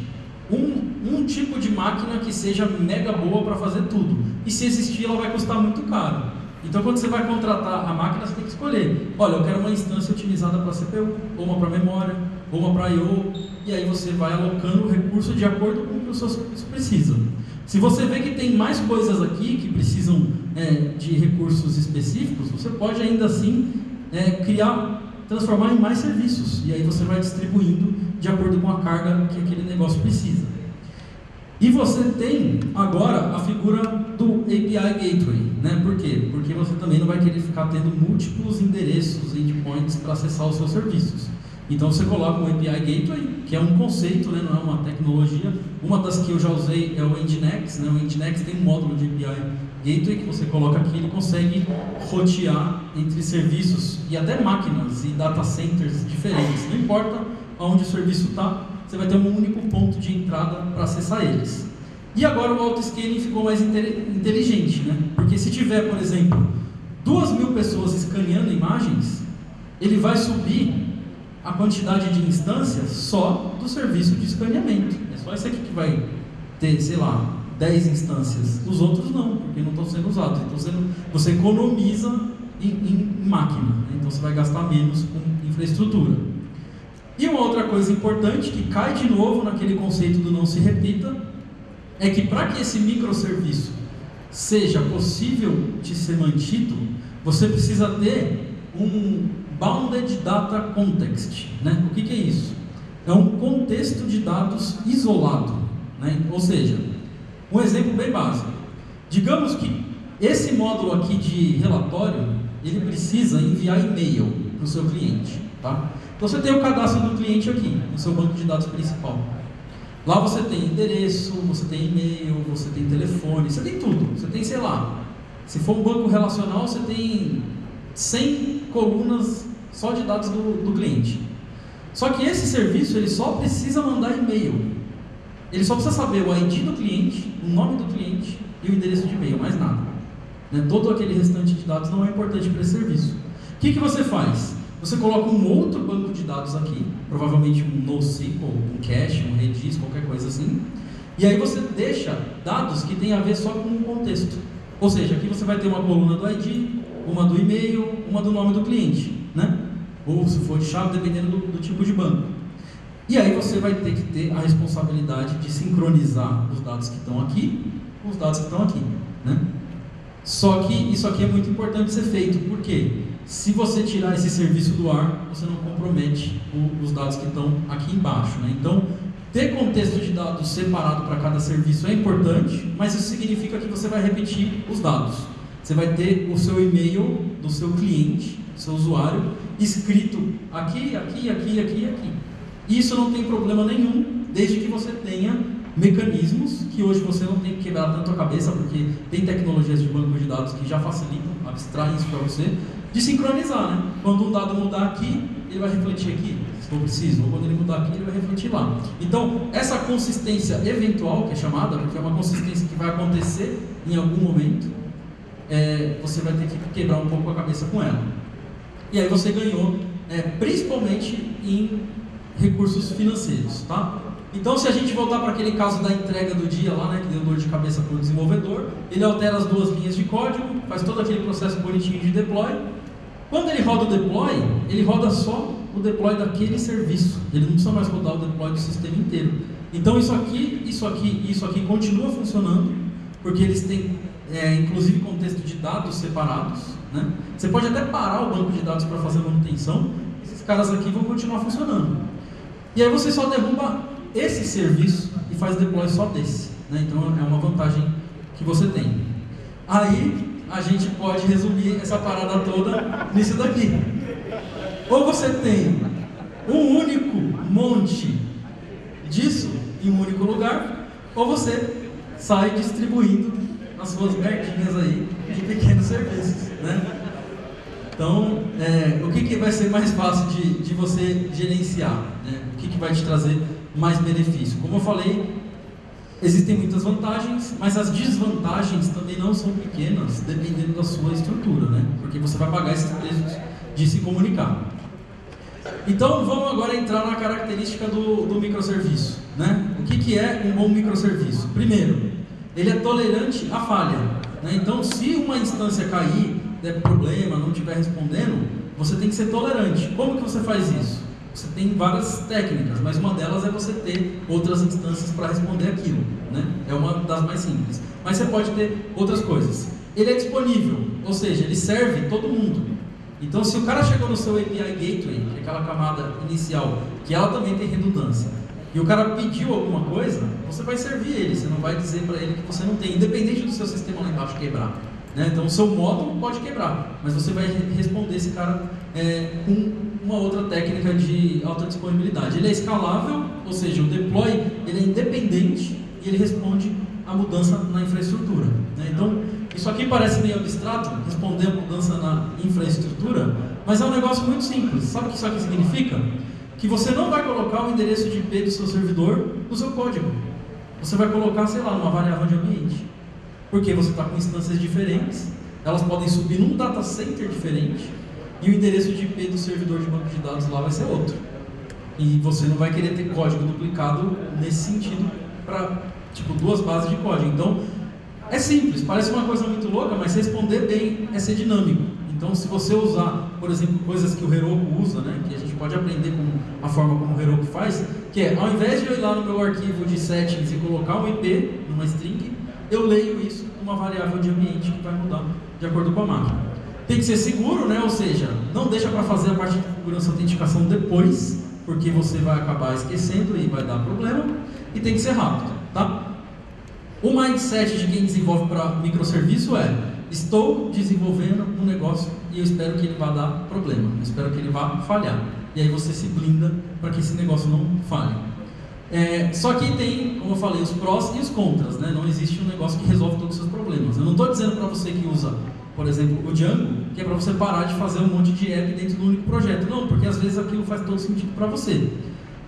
um tipo de máquina que seja mega boa para fazer tudo. E se existir, ela vai custar muito caro. Então, quando você vai contratar a máquina, você tem que escolher. Olha, eu quero uma instância otimizada para CPU, ou uma para memória, ou uma para I/O. E aí você vai alocando o recurso de acordo com o que o seu serviço precisa. Se você vê que tem mais coisas aqui que precisam de recursos específicos, você pode ainda assim transformar em mais serviços. E aí você vai distribuindo de acordo com a carga que aquele negócio precisa. E você tem agora a figura do API Gateway, né? Por quê? Porque você também não vai querer ficar tendo múltiplos endereços, endpoints para acessar os seus serviços. Então você coloca um API Gateway, que é um conceito, né? Não é uma tecnologia. Uma das que eu já usei é o Nginx, né? O Nginx tem um módulo de API Gateway que você coloca aqui, ele consegue rotear entre serviços e até máquinas e data centers diferentes. Não importa onde o serviço está, você vai ter um único ponto de entrada para acessar eles. E agora o autoscaling ficou mais inteligente, né? Porque se tiver, por exemplo, 2.000 pessoas escaneando imagens, ele vai subir a quantidade de instâncias só do serviço de escaneamento. É só esse aqui que vai ter, sei lá, 10 instâncias. Os outros não, porque não estão sendo usados. Então você economiza em máquina, né? Então você vai gastar menos com infraestrutura. E uma outra coisa importante, que cai de novo naquele conceito do não se repita, é que para que esse microserviço seja possível de ser mantido, você precisa ter um Bounded Data Context, né? O que é isso? É um contexto de dados isolado, né? Ou seja, um exemplo bem básico. Digamos que esse módulo aqui de relatório, ele precisa enviar e-mail para o seu cliente, tá? Então você tem o cadastro do cliente aqui, no seu banco de dados principal. Lá você tem endereço, você tem e-mail, você tem telefone, você tem tudo. Você tem, sei lá, se for um banco relacional, você tem 100 colunas só de dados do cliente. Só que esse serviço, ele só precisa mandar e-mail. Ele só precisa saber o ID do cliente, o nome do cliente e o endereço de e-mail, mais nada. Né? Todo aquele restante de dados não é importante para esse serviço. O que você faz? Você coloca um outro banco de dados aqui, provavelmente um NoSQL, um cache, um Redis, qualquer coisa assim. E aí você deixa dados que tem a ver só com um contexto. Ou seja, aqui você vai ter uma coluna do ID, uma do e-mail, uma do nome do cliente, né? Ou se for de chave, dependendo do tipo de banco. E aí você vai ter que ter a responsabilidade de sincronizar os dados que estão aqui com os dados que estão aqui, né? Só que isso aqui é muito importante ser feito, por quê? Se você tirar esse serviço do ar, você não compromete os dados que estão aqui embaixo, né? Então, ter contexto de dados separado para cada serviço é importante, mas isso significa que você vai repetir os dados. Você vai ter o seu e-mail do seu cliente, do seu usuário, escrito aqui, aqui, aqui, aqui, aqui. Isso não tem problema nenhum, desde que você tenha mecanismos que hoje você não tem que quebrar tanto a cabeça, porque tem tecnologias de banco de dados que já facilitam, abstraem isso para você, de sincronizar, né? Quando um dado mudar aqui, ele vai refletir aqui, se for preciso, ou quando ele mudar aqui, ele vai refletir lá. Então, essa consistência eventual, que é chamada, porque é uma consistência que vai acontecer em algum momento, você vai ter que quebrar um pouco a cabeça com ela. E aí você ganhou, principalmente em recursos financeiros, tá? Então, se a gente voltar para aquele caso da entrega do dia lá, né, que deu dor de cabeça para o desenvolvedor, ele altera as 2 linhas de código, faz todo aquele processo bonitinho de deploy. Quando ele roda o deploy, ele roda só o deploy daquele serviço. Ele não precisa mais rodar o deploy do sistema inteiro. Então, isso aqui continua funcionando, porque eles têm, inclusive, contexto de dados separados, né? Você pode até parar o banco de dados para fazer manutenção. Esses caras aqui vão continuar funcionando. E aí você só derruba esse serviço e faz deploy só desse, né? Então é uma vantagem que você tem. Aí a gente pode resumir essa parada toda nisso daqui. Ou você tem um único monte disso em um único lugar, ou você sai distribuindo as suas merdinhas aí de pequenos serviços, né? Então, o que vai ser mais fácil de você gerenciar, né? O que vai te trazer mais benefício? Como eu falei, existem muitas vantagens, mas as desvantagens também não são pequenas, dependendo da sua estrutura, né? Porque você vai pagar esses preços de se comunicar. Então, vamos agora entrar na característica do microserviço, né? O que é um bom microserviço? Primeiro, ele é tolerante à falha, né? Então, se uma instância cair, der problema, não estiver respondendo, você tem que ser tolerante. Como que você faz isso? Você tem várias técnicas, mas uma delas é você ter outras instâncias para responder aquilo, né? É uma das mais simples. Mas você pode ter outras coisas. Ele é disponível, ou seja, ele serve todo mundo. Então, se o cara chegou no seu API Gateway, que é aquela camada inicial, que ela também tem redundância, e o cara pediu alguma coisa, você vai servir ele, você não vai dizer para ele que você não tem, independente do seu sistema lá embaixo quebrar, né? Então, o seu módulo pode quebrar, mas você vai responder esse cara com uma outra técnica de alta disponibilidade. Ele é escalável, ou seja, o deploy ele é independente e ele responde à mudança na infraestrutura, né? Então, isso aqui parece meio abstrato, responder a mudança na infraestrutura, mas é um negócio muito simples. Sabe o que isso aqui significa? Que você não vai colocar o endereço de IP do seu servidor no seu código. Você vai colocar, sei lá, numa variável de ambiente. Porque você está com instâncias diferentes, elas podem subir num data center diferente, e o endereço de IP do servidor de banco de dados lá vai ser outro. E você não vai querer ter código duplicado nesse sentido para, tipo, 2 bases de código. Então, é simples, parece uma coisa muito louca, mas responder bem é ser dinâmico. Então, se você usar, por exemplo, coisas que o Heroku usa, né, que a gente pode aprender com a forma como o Heroku faz, que é, ao invés de eu ir lá no meu arquivo de settings e colocar um IP numa string, eu leio isso numa variável de ambiente que vai mudar de acordo com a máquina. Tem que ser seguro, né? Ou seja, não deixa para fazer a parte de segurança e autenticação depois, porque você vai acabar esquecendo e vai dar problema. E tem que ser rápido, tá? O mindset de quem desenvolve para microserviço é: estou desenvolvendo um negócio e eu espero que ele vá dar problema, eu espero que ele vá falhar. E aí você se blinda para que esse negócio não falhe. Só que tem, como eu falei, os prós e os contras, né? Não existe um negócio que resolve todos os seus problemas. Eu não estou dizendo para você que usa, por exemplo, o Django, que é para você parar de fazer um monte de app dentro do único projeto. Não, porque às vezes aquilo faz todo sentido para você.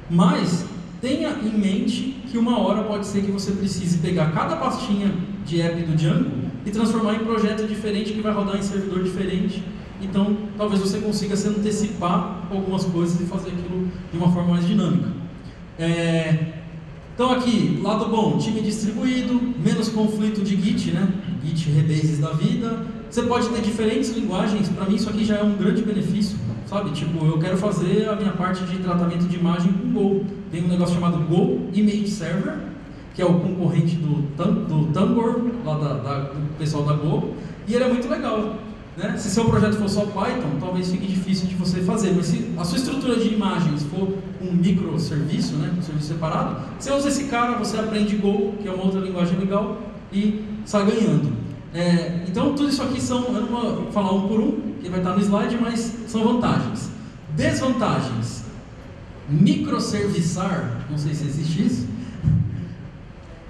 Mas tenha em mente que uma hora pode ser que você precise pegar cada pastinha de app do Django e transformar em projeto diferente que vai rodar em servidor diferente. Então, talvez você consiga se antecipar algumas coisas e fazer aquilo de uma forma mais dinâmica. Então aqui, lado bom, time distribuído, menos conflito de Git, né? Git rebases da vida. Você pode ter diferentes linguagens, para mim isso aqui já é um grande benefício, sabe? Tipo, eu quero fazer a minha parte de tratamento de imagem com Go. Tem um negócio chamado Go Image Server, que é o concorrente do Tambor, lá do pessoal da Go, e ele é muito legal, né? Se seu projeto for só Python, talvez fique difícil de você fazer, mas se a sua estrutura de imagens for um microserviço, né, um serviço separado, você usa esse cara, você aprende Go, que é uma outra linguagem legal, e sai ganhando. Então tudo isso aqui são, eu não vou falar um por um, que vai estar no slide, mas são vantagens. Desvantagens: microserviçar, não sei se existe isso.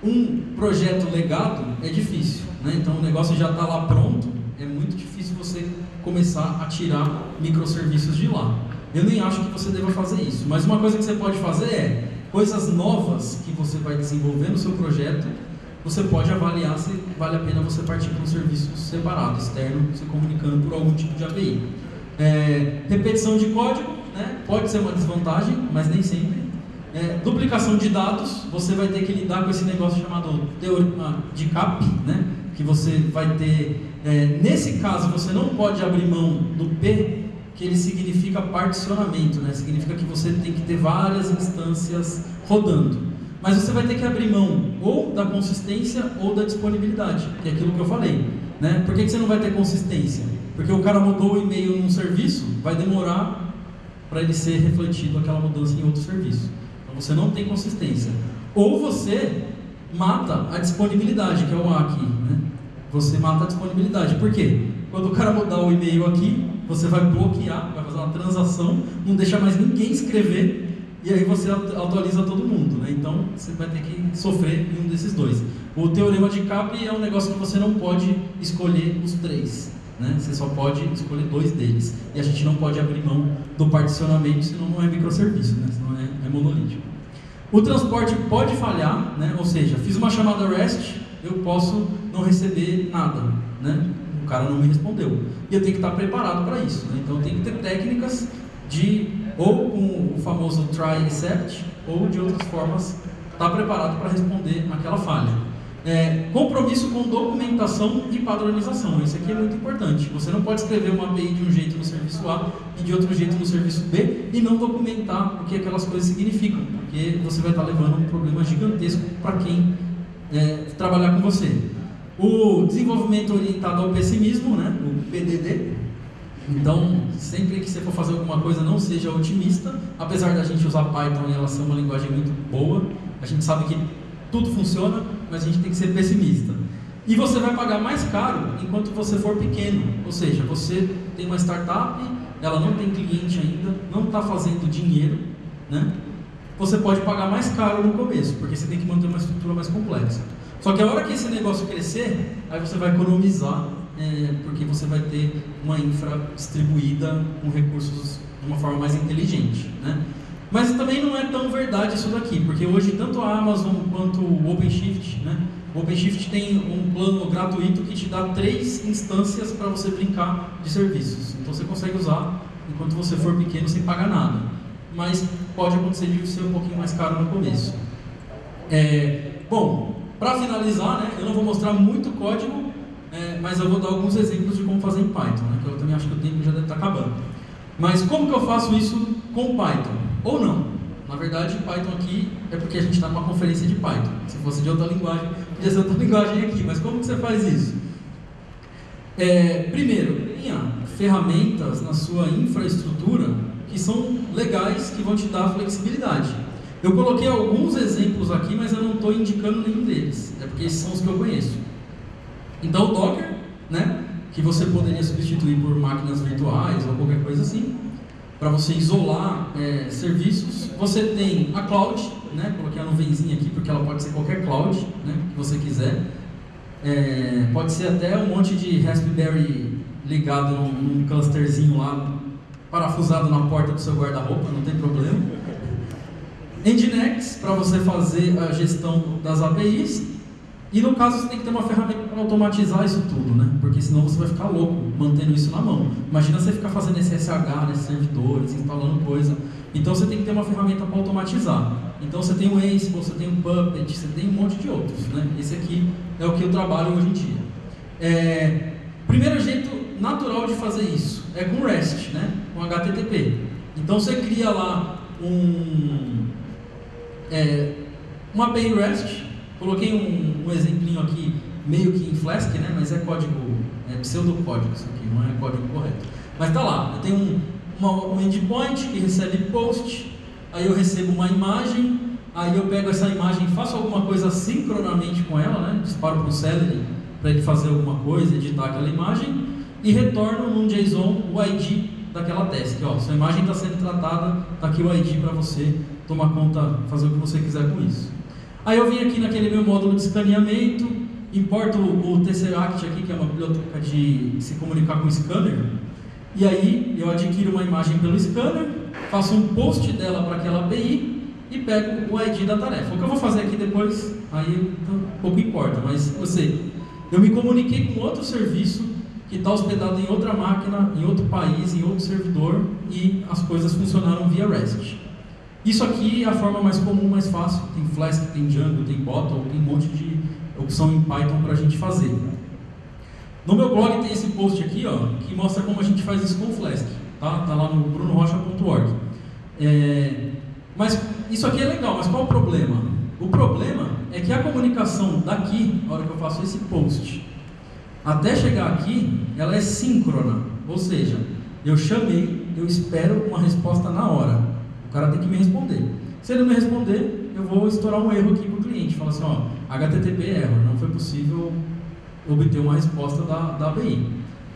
Um projeto legado é difícil, né? Então o negócio já está lá pronto, é muito difícil você começar a tirar microserviços de lá. Eu nem acho que você deva fazer isso, mas uma coisa que você pode fazer é coisas novas que você vai desenvolver no seu projeto. Você pode avaliar se vale a pena você partir para um serviço separado, externo, se comunicando por algum tipo de API. Repetição de código, né? Pode ser uma desvantagem, mas nem sempre. Duplicação de dados, você vai ter que lidar com esse negócio chamado teorema de CAP, né? Que você vai ter, nesse caso, você não pode abrir mão do P, que ele significa particionamento, né? Significa que você tem que ter várias instâncias rodando. Mas você vai ter que abrir mão ou da consistência ou da disponibilidade, que é aquilo que eu falei, né? Por que você não vai ter consistência? Porque o cara mudou o e-mail num serviço, vai demorar para ele ser refletido aquela mudança em outro serviço. Então você não tem consistência. Ou você mata a disponibilidade, que é o A aqui, né? Você mata a disponibilidade. Por quê? Quando o cara mudar o e-mail aqui, você vai bloquear, vai fazer uma transação, não deixa mais ninguém escrever, e aí você atualiza todo mundo, né? Então você vai ter que sofrer em um desses dois. O teorema de CAP é um negócio que você não pode escolher os três, né? Você só pode escolher dois deles. E a gente não pode abrir mão do particionamento, senão não é microserviço, né? Senão é monolítico. O transporte pode falhar, né? Ou seja, fiz uma chamada REST, eu posso não receber nada, né? O cara não me respondeu. E eu tenho que estar preparado para isso, né? Então eu tenho que ter técnicas de, ou com o famoso try except, ou de outras formas, estar preparado para responder aquela falha. Compromisso com documentação e padronização. Isso aqui é muito importante. Você não pode escrever uma API de um jeito no serviço A e de outro jeito no serviço B e não documentar o que aquelas coisas significam, porque você vai estar levando um problema gigantesco para quem trabalhar com você. O desenvolvimento orientado ao pessimismo, né? O PDD. Então, sempre que você for fazer alguma coisa, não seja otimista. Apesar da gente usar Python e ela ser uma linguagem muito boa, a gente sabe que tudo funciona, mas a gente tem que ser pessimista. E você vai pagar mais caro enquanto você for pequeno. Ou seja, você tem uma startup, ela não tem cliente ainda, não está fazendo dinheiro, né? Você pode pagar mais caro no começo, porque você tem que manter uma estrutura mais complexa. Só que a hora que esse negócio crescer, aí você vai economizar, porque você vai ter uma infra distribuída com recursos de uma forma mais inteligente, né? Mas também não é tão verdade isso daqui, porque hoje tanto a Amazon quanto o OpenShift, né? O OpenShift tem um plano gratuito que te dá 3 instâncias para você brincar de serviços. Então você consegue usar enquanto você for pequeno sem pagar nada. Mas pode acontecer de ser um pouquinho mais caro no começo. Bom, para finalizar, né, eu não vou mostrar muito código, mas eu vou dar alguns exemplos de como fazer em Python, né, que eu também acho que o tempo já deve estar acabando. Mas como que eu faço isso com Python? Ou não? Na verdade, Python aqui é porque a gente está numa conferência de Python. Se fosse de outra linguagem, podia ser outra linguagem aqui. Mas como que você faz isso? Primeiro, tenha ferramentas na sua infraestrutura que são legais, que vão te dar flexibilidade. Eu coloquei alguns exemplos aqui, mas eu não estou indicando nenhum deles. É porque esses são os que eu conheço. Então, o Docker, né, que você poderia substituir por máquinas virtuais ou qualquer coisa assim, para você isolar serviços. Você tem a cloud, né? Coloquei a nuvenzinha aqui porque ela pode ser qualquer cloud, né, que você quiser. Pode ser até um monte de Raspberry ligado num clusterzinho lá, parafusado na porta do seu guarda-roupa, não tem problema. Nginx, para você fazer a gestão das APIs. E no caso você tem que ter uma ferramenta para automatizar isso tudo, né? Porque senão você vai ficar louco mantendo isso na mão. Imagina você ficar fazendo esse SSH nesses servidores, instalando coisa. Então você tem que ter uma ferramenta para automatizar. Então você tem o Ansible, você tem o Puppet, você tem um monte de outros, né? Esse aqui é o que eu trabalho hoje em dia. Primeiro jeito natural de fazer isso é com REST, né? Com HTTP. Então você cria lá uma API REST. Coloquei um exemplinho aqui, meio que em Flask, né? Mas é código, pseudocódigo isso aqui, não é código correto. Mas tá lá, eu tenho um endpoint que recebe post, aí eu recebo uma imagem, aí eu pego essa imagem e faço alguma coisa sincronamente com ela, né? Disparo para o Celery para ele fazer alguma coisa, editar aquela imagem, e retorno num JSON o ID daquela task. Ó, sua imagem está sendo tratada, está aqui o ID para você tomar conta, fazer o que você quiser com isso. Aí eu vim aqui naquele meu módulo de escaneamento, importo o Tesseract aqui, que é uma biblioteca de se comunicar com o scanner, e aí eu adquiro uma imagem pelo scanner, faço um post dela para aquela API e pego o ID da tarefa. O que eu vou fazer aqui depois, aí pouco importa, mas eu me comuniquei com outro serviço que está hospedado em outra máquina, em outro país, em outro servidor, e as coisas funcionaram via REST. Isso aqui é a forma mais comum, mais fácil. Tem Flask, tem Django, tem Bottle, tem um monte de opção em Python para a gente fazer. No meu blog tem esse post aqui, ó, que mostra como a gente faz isso com o Flask. Tá lá no brunorocha.org. Mas isso aqui é legal, mas qual o problema? O problema é que a comunicação daqui, na hora que eu faço esse post, até chegar aqui, ela é síncrona. Ou seja, eu chamei, eu espero uma resposta na hora. O cara tem que me responder. Se ele não me responder, eu vou estourar um erro aqui para o cliente. Falar assim, ó, HTTP error, não foi possível obter uma resposta da API.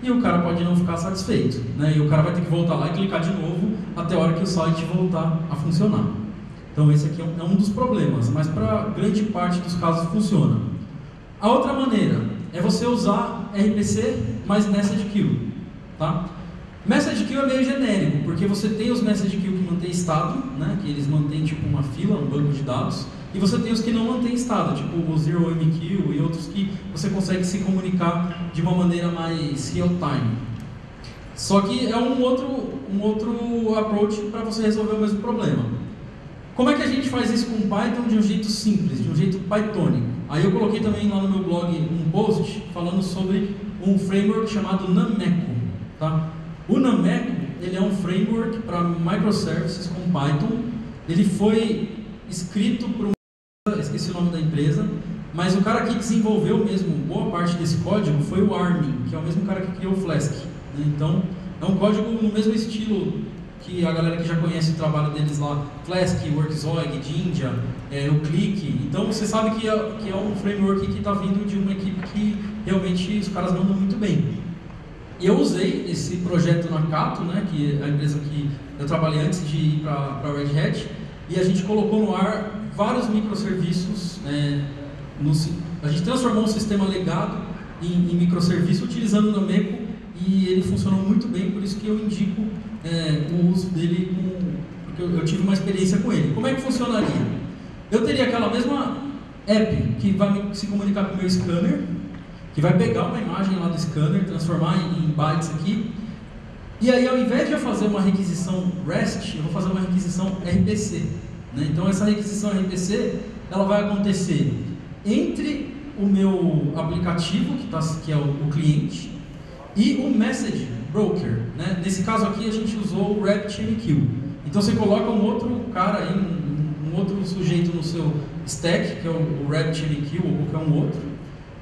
E o cara pode não ficar satisfeito, né? E o cara vai ter que voltar lá e clicar de novo até a hora que o site voltar a funcionar. Então esse aqui é um dos problemas, mas para grande parte dos casos funciona. A outra maneira é você usar RPC mais Message Queue, tá? Message Queue é meio genérico, porque você tem os Message Queue que mantém estado, né? Que eles mantêm tipo uma fila, um banco de dados, e você tem os que não mantêm estado, tipo o ZeroMQ e outros que você consegue se comunicar de uma maneira mais real-time. Só que é um outro approach para você resolver o mesmo problema. Como é que a gente faz isso com Python de um jeito simples, de um jeito pythonico? Aí eu coloquei também lá no meu blog um post falando sobre um framework chamado Nameco, tá? O Nameco, ele é um framework para microservices com Python. Ele foi escrito por esqueci o nome da empresa, mas o cara que desenvolveu mesmo boa parte desse código foi o Armin, que é o mesmo cara que criou o Flask, né? Então, é um código no mesmo estilo que a galera que já conhece o trabalho deles lá, Flask, Workzoid, Jinja, o Click. Então você sabe que é um framework que está vindo de uma equipe que realmente os caras mandam muito bem. E eu usei esse projeto na Cato, né, que é a empresa que eu trabalhei antes de ir para a Red Hat, e a gente colocou no ar vários microserviços. A gente transformou um sistema legado em microserviço utilizando o Nameco, e ele funcionou muito bem, por isso que eu indico o uso dele, porque eu tive uma experiência com ele. Como é que funcionaria? Eu teria aquela mesma app que vai se comunicar com o meu scanner, que vai pegar uma imagem lá do scanner, transformar em bytes aqui, e aí ao invés de eu fazer uma requisição REST, eu vou fazer uma requisição RPC, né? Então essa requisição RPC, ela vai acontecer entre o meu aplicativo, que é o cliente, e o message broker, né? Nesse caso aqui a gente usou o RabbitMQ. Então você coloca um outro cara aí, um outro sujeito no seu stack, que é o RabbitMQ ou qualquer um outro.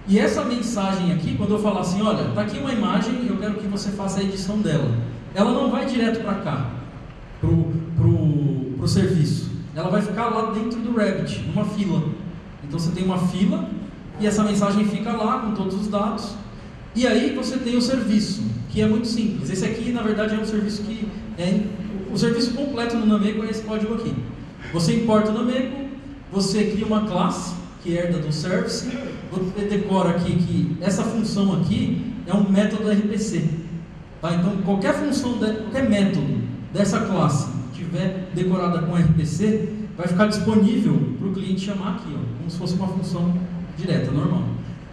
E essa mensagem aqui, quando eu falar assim, olha, tá aqui uma imagem, eu quero que você faça a edição dela. Ela não vai direto para cá, pro serviço. Ela vai ficar lá dentro do Rabbit, numa fila. Então você tem uma fila e essa mensagem fica lá com todos os dados. E aí você tem o serviço, que é muito simples. Esse aqui, na verdade, é um serviço que o serviço completo no Nameco é esse código aqui. Você importa o Nameco, você cria uma classe que herda do service, você decora aqui que essa função aqui é um método RPC. Tá? Então, qualquer função, qualquer método dessa classe que tiver decorada com RPC, vai ficar disponível para o cliente chamar aqui, ó, como se fosse uma função direta, normal.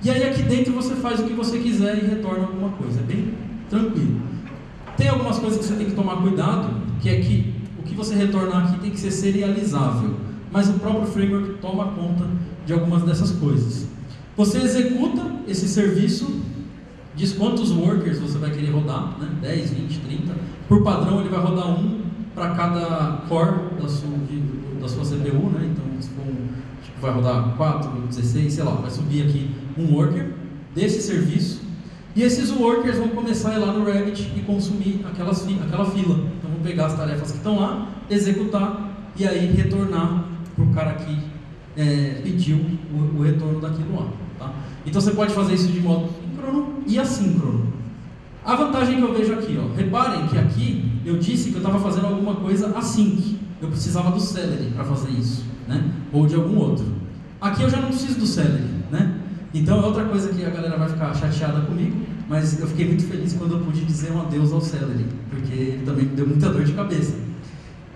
E aí aqui dentro você faz o que você quiser e retorna alguma coisa, é bem tranquilo. Tem algumas coisas que você tem que tomar cuidado, que é que o que você retornar aqui tem que ser serializável, mas o próprio framework toma conta de algumas dessas coisas. Você executa esse serviço, diz quantos workers você vai querer rodar, né? 10, 20, 30. Por padrão ele vai rodar um para cada core da sua CPU, né? Então se for vai rodar 4, 16, sei lá, vai subir aqui um worker desse serviço, e esses workers vão começar a ir lá no Rabbit e consumir aquela fila. Então vão pegar as tarefas que estão lá, executar e aí retornar para o cara que pediu o retorno daquilo lá. Tá? Então você pode fazer isso de modo síncrono e assíncrono. A vantagem que eu vejo aqui, ó, reparem que aqui eu disse que eu estava fazendo alguma coisa async. Eu precisava do Celery para fazer isso, né? Ou de algum outro. Aqui eu já não preciso do Celery, né? Então é outra coisa que a galera vai ficar chateada comigo, mas eu fiquei muito feliz quando eu pude dizer um adeus ao Celery, porque ele também me deu muita dor de cabeça.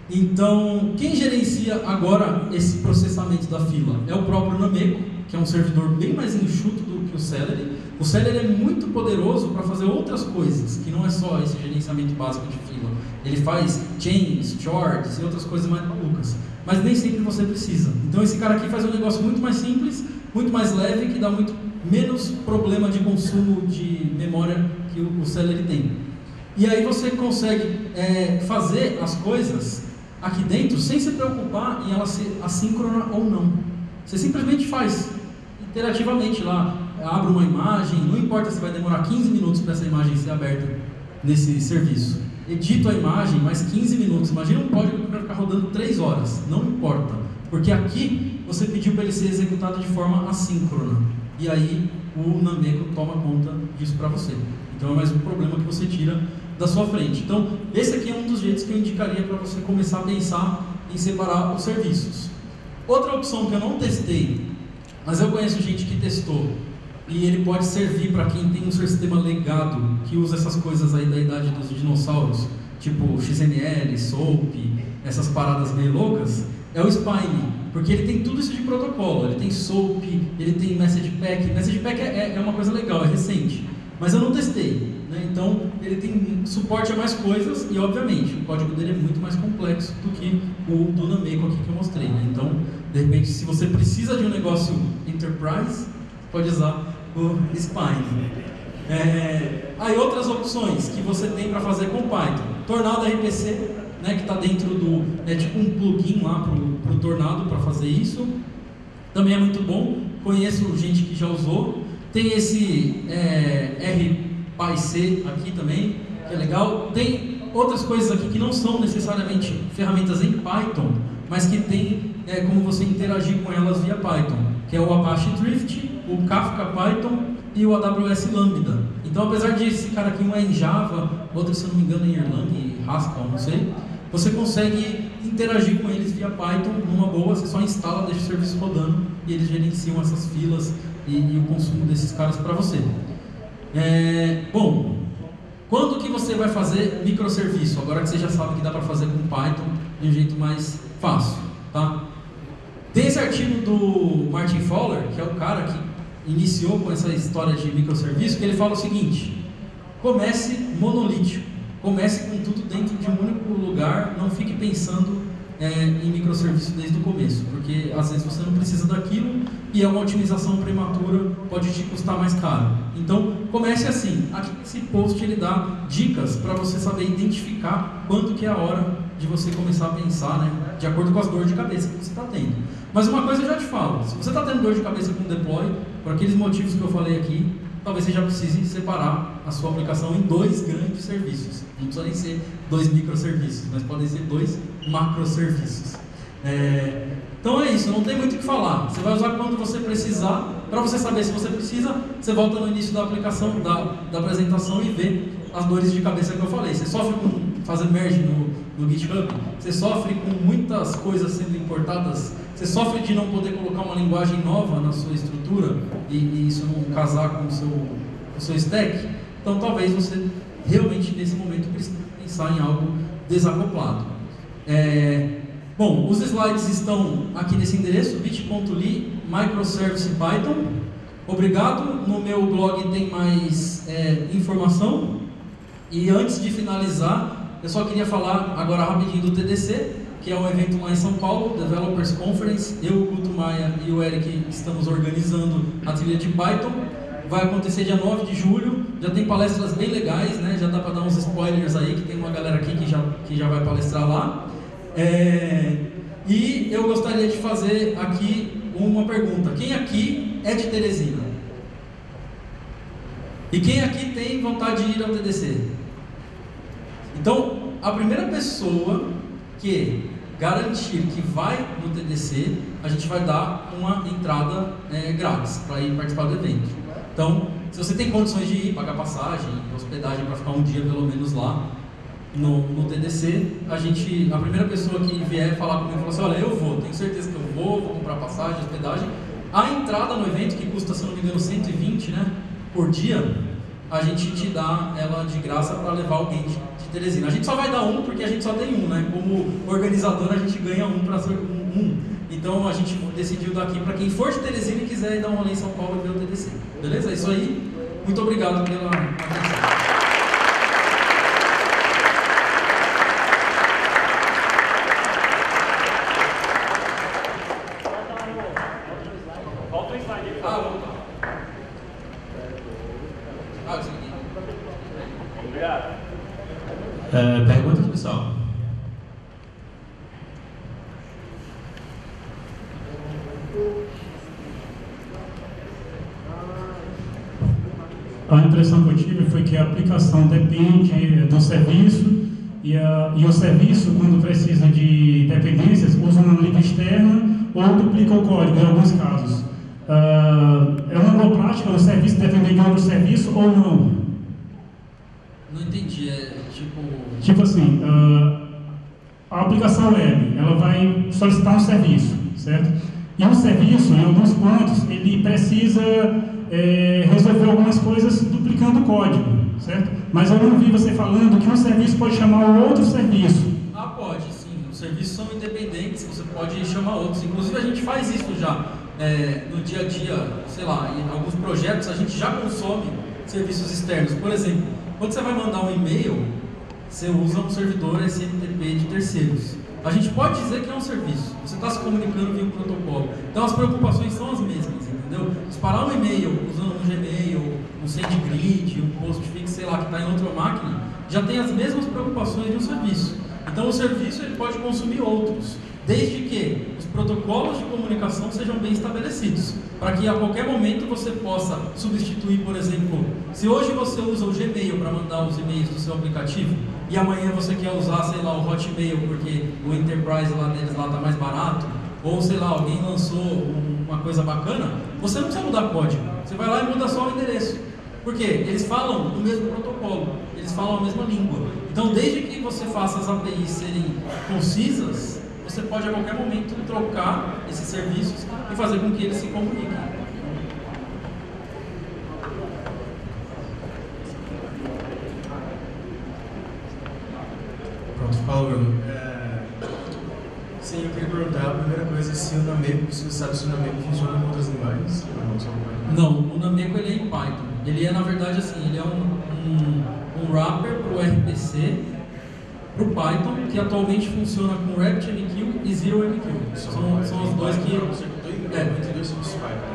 Então, quem gerencia agora esse processamento da fila é o próprio Nameco, que é um servidor bem mais enxuto do que o Celery. O Celery é muito poderoso para fazer outras coisas, que não é só esse gerenciamento básico de fila. Ele faz chains, shorts e outras coisas mais malucas, mas nem sempre você precisa. Então esse cara aqui faz um negócio muito mais simples, muito mais leve, que dá muito menos problema de consumo de memória que o Celery tem. E aí você consegue fazer as coisas aqui dentro sem se preocupar em ela ser assíncrona ou não. Você simplesmente faz interativamente lá, abre uma imagem, não importa se vai demorar 15 minutos para essa imagem ser aberta nesse serviço. Edito a imagem, mais 15 minutos. Imagina um código que vai ficar rodando 3 horas. Não importa, porque aqui você pediu para ele ser executado de forma assíncrona. E aí o Nameco toma conta disso para você. Então é mais um problema que você tira da sua frente. Então esse aqui é um dos jeitos que eu indicaria para você começar a pensar em separar os serviços. Outra opção que eu não testei, mas eu conheço gente que testou, e ele pode servir para quem tem um sistema legado, que usa essas coisas aí da idade dos dinossauros, tipo XML, SOAP, essas paradas meio loucas, é o Spine, porque ele tem tudo isso de protocolo. Ele tem SOAP, ele tem Message Pack. Message Pack é uma coisa legal, é recente, mas eu não testei, né? Então ele tem suporte a mais coisas e, obviamente, o código dele é muito mais complexo do que o do Nameco aqui que eu mostrei, né? Então, de repente, se você precisa de um negócio enterprise, pode usar o Spine. Aí outras opções que você tem para fazer com Python: Tornado RPC, né, que está dentro do... é tipo um plugin lá para o Tornado para fazer isso. Também é muito bom, conheço gente que já usou. Tem esse RPyC aqui também, que é legal. Tem outras coisas aqui que não são necessariamente ferramentas em Python, mas que tem como você interagir com elas via Python, que é o Apache Drift, o Kafka Python e o AWS Lambda. Então, apesar de esse cara aqui um é em Java, outro, se eu não me engano, é em Erlang, Haskell, não sei, você consegue interagir com eles via Python numa boa. Você só instala, deixa o serviço rodando e eles gerenciam essas filas e o consumo desses caras para você. Bom, quando que você vai fazer microserviço? Agora que você já sabe que dá para fazer com Python de um jeito mais fácil, tá? Tem esse artigo do Martin Fowler, que é o cara que iniciou com essa história de microserviço, que ele fala o seguinte: comece monolítico, comece com tudo dentro de um único lugar, não fique pensando em microserviço desde o começo, porque às vezes você não precisa daquilo e é uma otimização prematura, pode te custar mais caro. Então comece assim. Aqui esse post ele dá dicas para você saber identificar quando que é a hora de você começar a pensar, né, de acordo com as dores de cabeça que você está tendo. Mas uma coisa eu já te falo: se você está tendo dor de cabeça com deploy, por aqueles motivos que eu falei aqui, talvez você já precise separar a sua aplicação em 2 grandes serviços. Não precisa nem ser 2 microserviços, mas podem ser 2 macroserviços. Então é isso, não tem muito o que falar. Você vai usar quando você precisar. Para você saber se você precisa, você volta no início da aplicação, da apresentação, e vê as dores de cabeça que eu falei. Você sofre com fazer merge no GitHub, você sofre com muitas coisas sendo importadas, você sofre de não poder colocar uma linguagem nova na sua estrutura e isso não casar com o seu stack. Então talvez você realmente nesse momento precise pensar em algo desacoplado. Bom, os slides estão aqui nesse endereço, bit.ly microservice Python. Obrigado. No meu blog tem mais informação. E antes de finalizar, eu só queria falar agora rapidinho do TDC, que é um evento lá em São Paulo, Developers Conference. Eu, o Guto Maia e o Eric estamos organizando a trilha de Python. Vai acontecer dia 9 de julho, já tem palestras bem legais, né? Já dá para dar uns spoilers aí, que tem uma galera aqui que já vai palestrar lá. E eu gostaria de fazer aqui uma pergunta: quem aqui é de Teresina? E quem aqui tem vontade de ir ao TDC? Então, a primeira pessoa que garantir que vai no TDC, a gente vai dar uma entrada grátis para ir participar do evento. Então, se você tem condições de ir, pagar passagem, hospedagem para ficar um dia pelo menos lá no TDC, a primeira pessoa que vier falar comigo falou assim: olha, eu vou, tenho certeza que eu vou comprar passagem, hospedagem. A entrada no evento, que custa, se não me engano, 120, né, por dia, a gente te dá ela de graça para levar alguém de Teresina. A gente só vai dar um porque a gente só tem um, né? Como organizador a gente ganha um para ser um. Então a gente decidiu dar aqui para quem for de Teresina e quiser ir dar um rolê em São Paulo e ver o TDC. Beleza? É isso aí. Muito obrigado pela atenção. Perguntas, pessoal? A impressão que eu tive foi que a aplicação depende do serviço e o serviço, quando precisa de dependências, usa uma lib externa ou duplica o código em alguns casos. É uma boa prática o serviço depender de outro serviço ou não? Não entendi, Tipo assim, a aplicação web, ela vai solicitar um serviço, certo? E um serviço, em alguns pontos, ele precisa resolver algumas coisas duplicando o código, certo? Mas eu não vi você falando que um serviço pode chamar o outro serviço. Pode, sim. Os serviços são independentes, você pode chamar outros. Inclusive a gente faz isso já no dia a dia, sei lá, em alguns projetos a gente já consome serviços externos. Por exemplo, quando você vai mandar um e-mail, você usa um servidor SMTP de terceiros. A gente pode dizer que é um serviço, você está se comunicando via um protocolo. Então as preocupações são as mesmas, entendeu? Disparar um e-mail usando um Gmail, um SendGrid, um Postfix, sei lá, que está em outra máquina, já tem as mesmas preocupações de um serviço. Então o serviço ele pode consumir outros, desde que os protocolos de comunicação sejam bem estabelecidos, para que a qualquer momento você possa substituir, por exemplo, se hoje você usa o Gmail para mandar os e-mails do seu aplicativo, e amanhã você quer usar, sei lá, o Hotmail porque o Enterprise lá deles lá está mais barato, ou sei lá, alguém lançou uma coisa bacana, você não precisa mudar código, você vai lá e muda só o endereço. Por quê? Eles falam do mesmo protocolo, eles falam a mesma língua. Então, desde que você faça as APIs serem concisas, você pode a qualquer momento trocar esses serviços e fazer com que eles se comuniquem. Pronto, fala, Bruno. Sim, eu queria perguntar a primeira coisa, se o Nameco, se você sabe se o Nameco funciona com outras linguagens? Não, o Nameco ele é em Python. Ele é, na verdade, assim, ele é um wrapper para o RPC, para o Python, que atualmente funciona com RabbitMQ e ZeroMQ. São os dois que...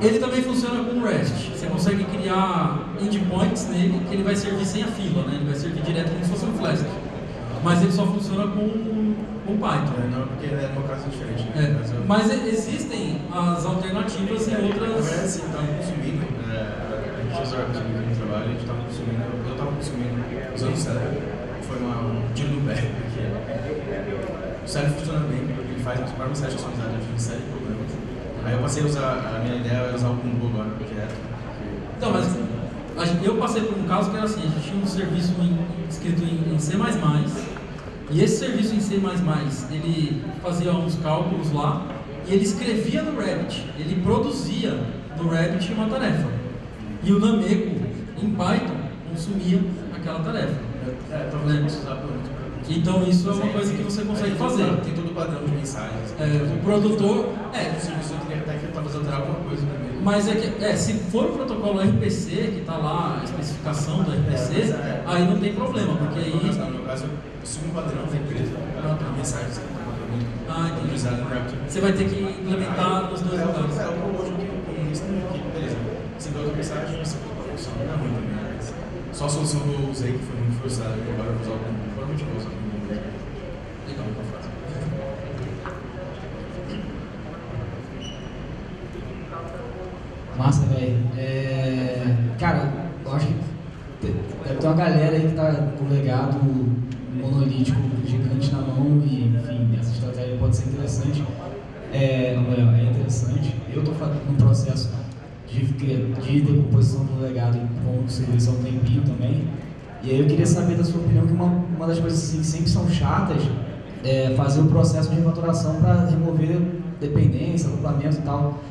Ele também funciona com REST. Você consegue criar endpoints nele, que ele vai servir sem a fila, né? Ele vai servir direto como se fosse um Flask. Mas ele só funciona com Python. Não, porque no meu caso é diferente. Né? Mas existem as alternativas em outras... Na verdade, sim, estava consumindo, a gente usa no trabalho, a gente estava consumindo, eu estava consumindo usando o Celery. Foi um tiro do pé, porque o Celery funciona bem, ele faz uma mensagem customizada de uma série de problemas. Aí eu passei a usar, a minha ideia era usar o Kumbu agora, direto. Então, mas eu passei por um caso que era assim, a gente tinha um serviço escrito em C++, e esse serviço em C++, ele fazia uns cálculos lá, e ele escrevia no Rabbit, ele produzia no Rabbit uma tarefa. E o Nameco, em Python, consumia aquela tarefa. Então isso é uma coisa que você consegue fazer. Tem todo o padrão de mensagens. O produtor... O serviço teria até que talvez alterar alguma coisa primeiro. Mas é que, se for o protocolo RPC, que está lá a especificação do RPC, aí não tem problema, porque aí... No meu caso, eu sigo um padrão da empresa, mensagens Você vai ter que implementar nos dois lugares. O hoje que beleza, você deu outra mensagem, você funciona, não é ruim também. Só a solução que eu usei que foi muito frustrada, e agora eu vou usar o Kumbu. Provavelmente eu vou usar o Kumbu. Legal, uma frase. Massa, velho. Cara, eu acho que deve ter uma galera aí que tá com legado monolítico gigante na mão e, enfim, essa estratégia pode ser interessante. É interessante. Eu estou no processo de decomposição do legado com serviço há um tempinho também. E aí eu queria saber da sua opinião que uma das coisas assim, que sempre são chatas é fazer o processo de refatoração para remover dependência, acoplamento e tal.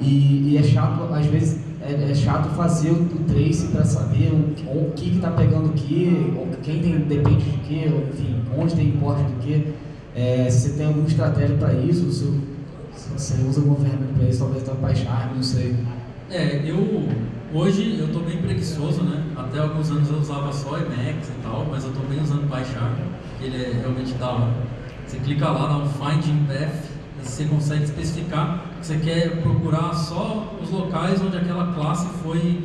E é chato, às vezes, é chato fazer o trace para saber o que está pegando o que, quem depende de que, enfim, onde tem importe do que. Se você tem alguma estratégia para isso, se você usa alguma ferramenta para isso, talvez até PyCharm, não sei. Hoje eu estou bem preguiçoso, né? Até alguns anos eu usava só Emacs e tal, mas eu estou bem usando PyCharm, ele é realmente da hora. Você clica lá, dá um Find in Path, e você consegue especificar que você quer procurar só os locais onde aquela classe foi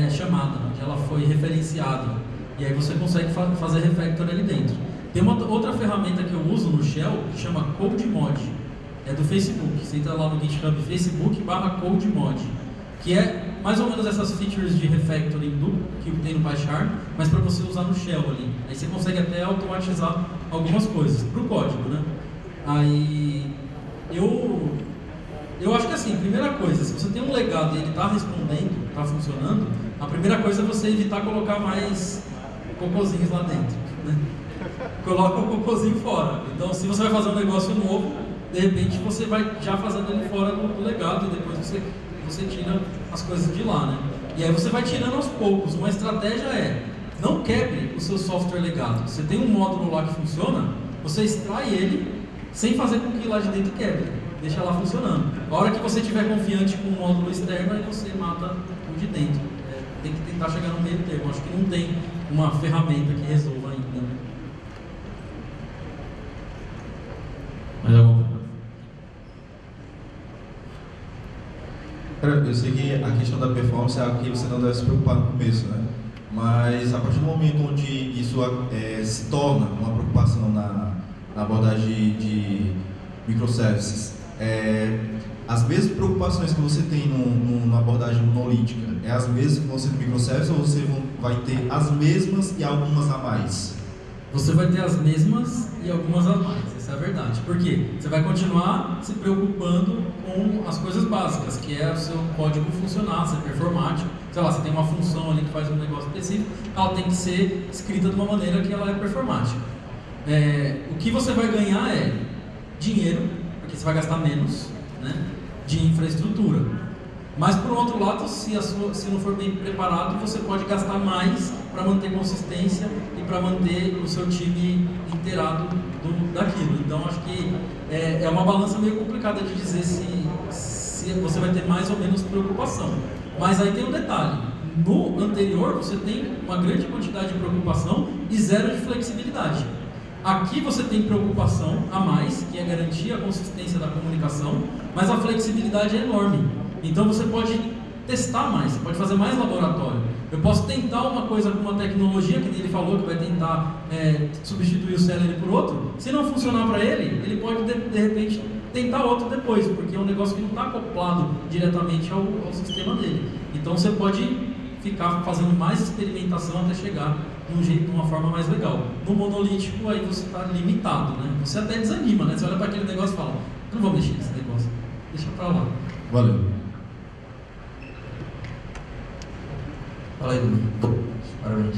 chamada, onde ela foi referenciada. E aí você consegue fazer refactor ali dentro. Tem uma outra ferramenta que eu uso no Shell, que chama CodeMod. É do Facebook. Você entra lá no GitHub Facebook/CodeMod, que é mais ou menos essas features de refactoring que tem no PyCharm, mas para você usar no Shell ali. Aí você consegue até automatizar algumas coisas para o código, né? Aí eu acho que assim, primeira coisa, se você tem um legado e ele está respondendo, está funcionando, a primeira coisa é você evitar colocar mais cocôzinhos lá dentro, né? Coloca o cocôzinho fora. Então, se você vai fazer um negócio novo, de repente você vai já fazendo ele fora do legado e depois você tira as coisas de lá, né? E aí você vai tirando aos poucos. Uma estratégia é, não quebre o seu software legado. Você tem um módulo lá que funciona, você extrai ele sem fazer com que lá de dentro quebre. Deixa lá funcionando. A hora que você estiver confiante com o módulo externo, aí você mata o de dentro. Tem que tentar chegar no meio termo. Acho que não tem uma ferramenta que resolva ainda. Mais alguma? Eu sei que a questão da performance é algo que você não deve se preocupar no começo, né? Mas a partir do momento onde isso se torna uma preocupação na abordagem de microservices, as mesmas preocupações que você tem numa abordagem monolítica, é as mesmas que você tem no microservice, ou você vai ter as mesmas e algumas a mais? Você vai ter as mesmas e algumas a mais, essa é a verdade. Por quê? Você vai continuar se preocupando com as coisas básicas, que é o seu código funcionar, ser performático. Sei lá, você tem uma função ali que faz um negócio específico, ela tem que ser escrita de uma maneira que ela é performática. O que você vai ganhar é dinheiro, porque você vai gastar menos, né, de infraestrutura. Mas, por outro lado, se não for bem preparado, você pode gastar mais para manter consistência e para manter o seu time inteirado daquilo. Então, acho que é uma balança meio complicada de dizer se você vai ter mais ou menos preocupação. Mas aí tem um detalhe. No anterior, você tem uma grande quantidade de preocupação e zero de flexibilidade. Aqui você tem preocupação a mais, que é garantir a consistência da comunicação, mas a flexibilidade é enorme. Então você pode testar mais, você pode fazer mais laboratório. Eu posso tentar uma coisa com uma tecnologia, que ele falou que vai tentar substituir o Celery por outro. Se não funcionar para ele pode de repente tentar outro depois, porque é um negócio que não está acoplado diretamente ao sistema dele. Então você pode ficar fazendo mais experimentação até chegar de uma forma mais legal. No monolítico aí você está limitado, né? Você até desanima, né? Você olha para aquele negócio e fala, não vou mexer nesse negócio, deixa para lá. Valeu. Fala aí, Bruno. Parabéns.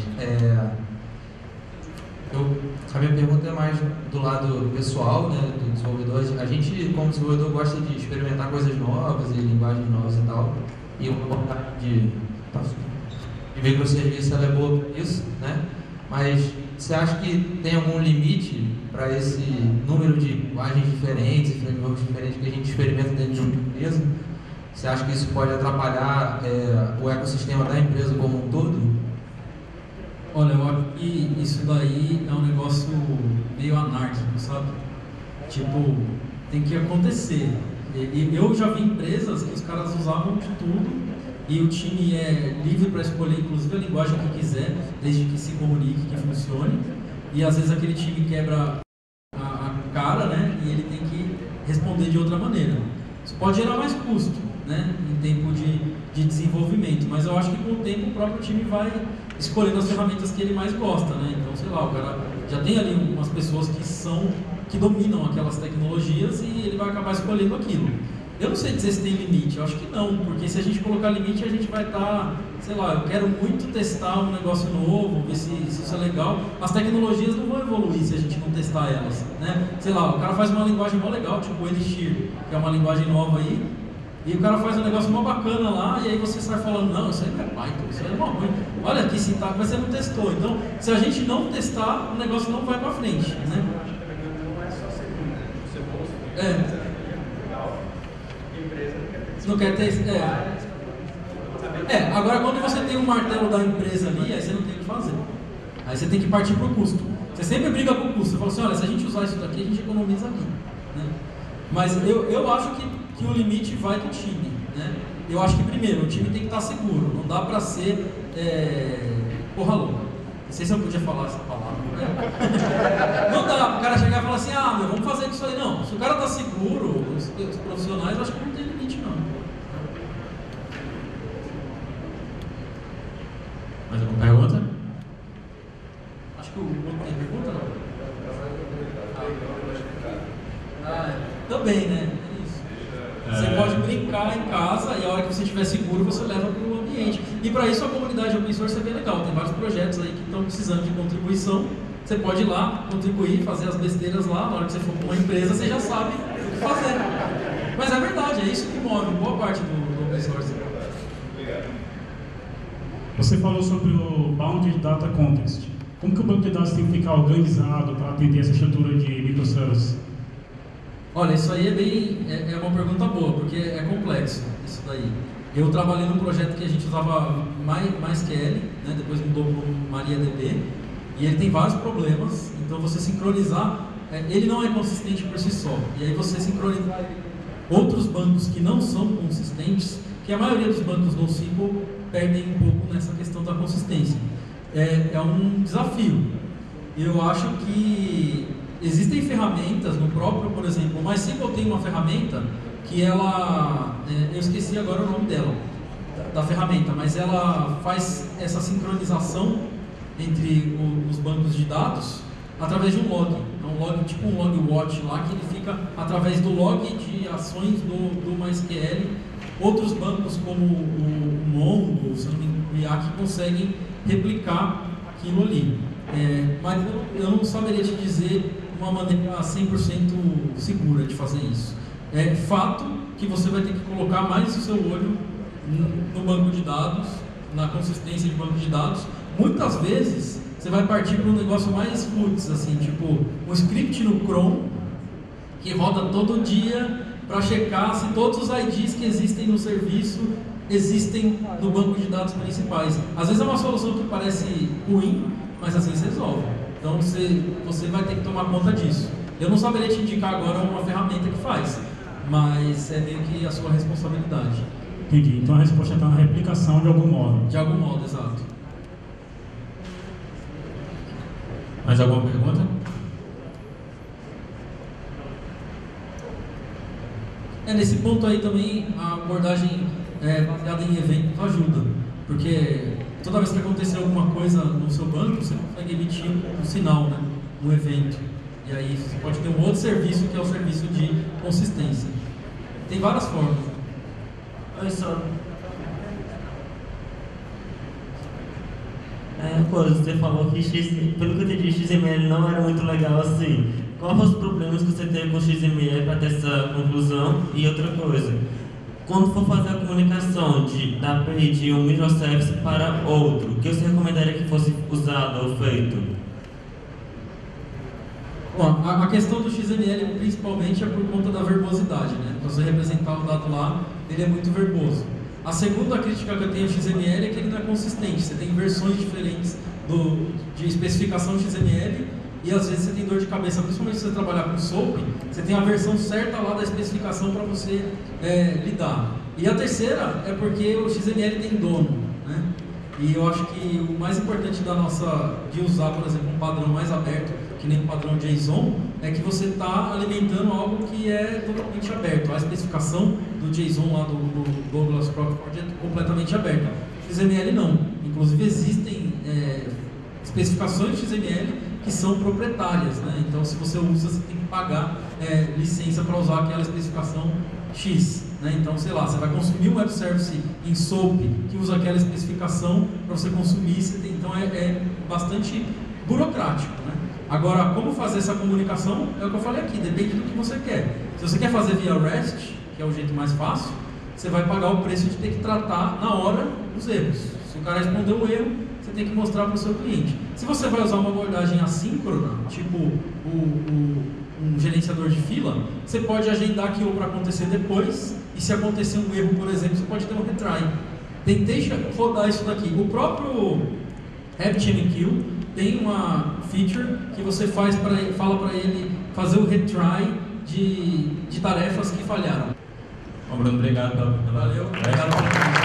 A minha pergunta é mais do lado pessoal, né, do desenvolvedor. A gente, como desenvolvedor, gosta de experimentar coisas novas e linguagens novas e tal. E uma abordagem de microserviço ela é boa por isso, né? Mas você acha que tem algum limite para esse número de linguagens diferentes, frameworks diferentes que a gente experimenta dentro de uma empresa? Você acha que isso pode atrapalhar o ecossistema da empresa como um todo? Olha, eu acho que isso daí é um negócio meio anárquico, sabe? Tipo, tem que acontecer. Eu já vi empresas que os caras usavam de tudo e o time é livre para escolher, inclusive, a linguagem que quiser, desde que se comunique, que funcione. E às vezes aquele time quebra a cara, né? E ele tem que responder de outra maneira. Isso pode gerar mais custo, né, em tempo de desenvolvimento, mas eu acho que com o tempo o próprio time vai escolhendo as ferramentas que ele mais gosta, né? Então, sei lá, o cara já tem ali umas pessoas que dominam aquelas tecnologias e ele vai acabar escolhendo aquilo. Eu não sei dizer se tem limite, eu acho que não, porque se a gente colocar limite, a gente vai estar, sei lá, eu quero muito testar um negócio novo, ver se isso é legal. As tecnologias não vão evoluir se a gente não testar elas, né? Sei lá, o cara faz uma linguagem mó legal, tipo o Elixir, que é uma linguagem nova aí, e o cara faz um negócio mó bacana lá, e aí você sai falando, não, isso aí não é Python, isso aí é mó ruim. Olha aqui sintaxe, mas você não testou. Então, se a gente não testar, o negócio não vai pra frente, né? Você não quer ter. Agora quando você tem um martelo da empresa ali, aí você não tem o que fazer. Aí você tem que partir pro custo. Você sempre briga com o custo. Você fala assim, olha, se a gente usar isso daqui, a gente economiza aqui. Né? Mas eu acho que o limite vai do time. Né? Eu acho que primeiro, o time tem que estar seguro. Não dá pra ser porra louca. Não sei se eu podia falar essa palavra. Né? Não dá pro cara chegar e falar assim, vamos fazer isso aí. Não, se o cara tá seguro, os profissionais, eu acho que não tem limite não. Mais alguma pergunta? Acho que o outro tem pergunta, não? Também, né? É isso. Você pode brincar em casa e a hora que você estiver seguro, você leva para o ambiente. E para isso a comunidade open source é bem legal. Tem vários projetos aí que estão precisando de contribuição. Você pode ir lá, contribuir, fazer as besteiras lá. Na hora que você for para uma empresa, você já sabe o que fazer. Mas é verdade, é isso que move boa parte do open source. Você falou sobre o Bounded Data Context. Como que o banco de dados tem que ficar organizado para atender essa estrutura de microservices? Olha, isso aí é uma pergunta boa, porque é complexo isso daí. Eu trabalhei num projeto que a gente usava MySQL, né, depois mudou para MariaDB, e ele tem vários problemas, então você sincronizar, ele não é consistente por si só, e aí você sincronizar outros bancos que não são consistentes, que a maioria dos bancos NoSQL perdem um pouco nessa questão da consistência. É um desafio. Eu acho que existem ferramentas no próprio, por exemplo, o MySQL tem uma ferramenta que ela, eu esqueci agora o nome dela, da ferramenta, mas ela faz essa sincronização entre os bancos de dados através de um log. É um log, tipo um log watch lá, que ele fica através do log de ações do MySQL. Outros bancos como o Mongo, o IAC, conseguem replicar aquilo ali. Mas eu não saberia te dizer uma maneira 100% segura de fazer isso. É fato que você vai ter que colocar mais o seu olho no banco de dados, na consistência de banco de dados. Muitas vezes você vai partir para um negócio mais roots, assim, tipo um script no Chrome que roda todo dia para checar se todos os IDs que existem no serviço existem no banco de dados principais. Às vezes é uma solução que parece ruim, mas assim se resolve. Então você vai ter que tomar conta disso. Eu não saberia te indicar agora uma ferramenta que faz, mas é meio que a sua responsabilidade. Entendi. Então a resposta está na replicação de algum modo. De algum modo, exato. Mais alguma pergunta? Nesse ponto aí também a abordagem baseada em eventos ajuda, porque toda vez que acontecer alguma coisa no seu banco, você consegue emitir um sinal, né? Um evento. E aí você pode ter um outro serviço que é o serviço de consistência. Tem várias formas. Oi, só. Você falou que pelo que eu entendi, XML não era muito legal assim. Quais foram os problemas que você teve com o XML para ter essa conclusão? E outra coisa, quando for fazer a comunicação da API de um microservice para outro, o que você recomendaria que fosse usado ou feito? Bom, a questão do XML principalmente é por conta da verbosidade, né? Para você representar o dado lá, ele é muito verboso. A segunda crítica que eu tenho ao XML é que ele não é consistente. Você tem versões diferentes de especificação XML e às vezes você tem dor de cabeça, principalmente se você trabalhar com SOAP, você tem a versão certa lá da especificação para você lidar. E a terceira é porque o XML tem dono, né? E eu acho que o mais importante de usar, por exemplo, um padrão mais aberto, que nem o padrão JSON, é que você está alimentando algo que é totalmente aberto. A especificação do JSON lá do Douglas Crockford é completamente aberta. XML não. Inclusive existem especificações de XML que são proprietárias, né? Então, se você usa, você tem que pagar licença para usar aquela especificação X, né? Então, sei lá, você vai consumir um web service em SOAP que usa aquela especificação para você consumir, então é bastante burocrático, né? Agora, como fazer essa comunicação, é o que eu falei aqui, depende do que você quer. Se você quer fazer via REST, que é o jeito mais fácil, você vai pagar o preço de ter que tratar na hora os erros. Se o cara responder um erro, você tem que mostrar para o seu cliente. Se você vai usar uma abordagem assíncrona, tipo um gerenciador de fila, você pode agendar aquilo para acontecer depois, e se acontecer um erro, por exemplo, você pode ter um retry. Tentei rodar isso daqui. O próprio RabbitMQ tem uma feature que você fala para ele fazer o retry de tarefas que falharam. Bom, Bruno, obrigado pela... Valeu, obrigado pela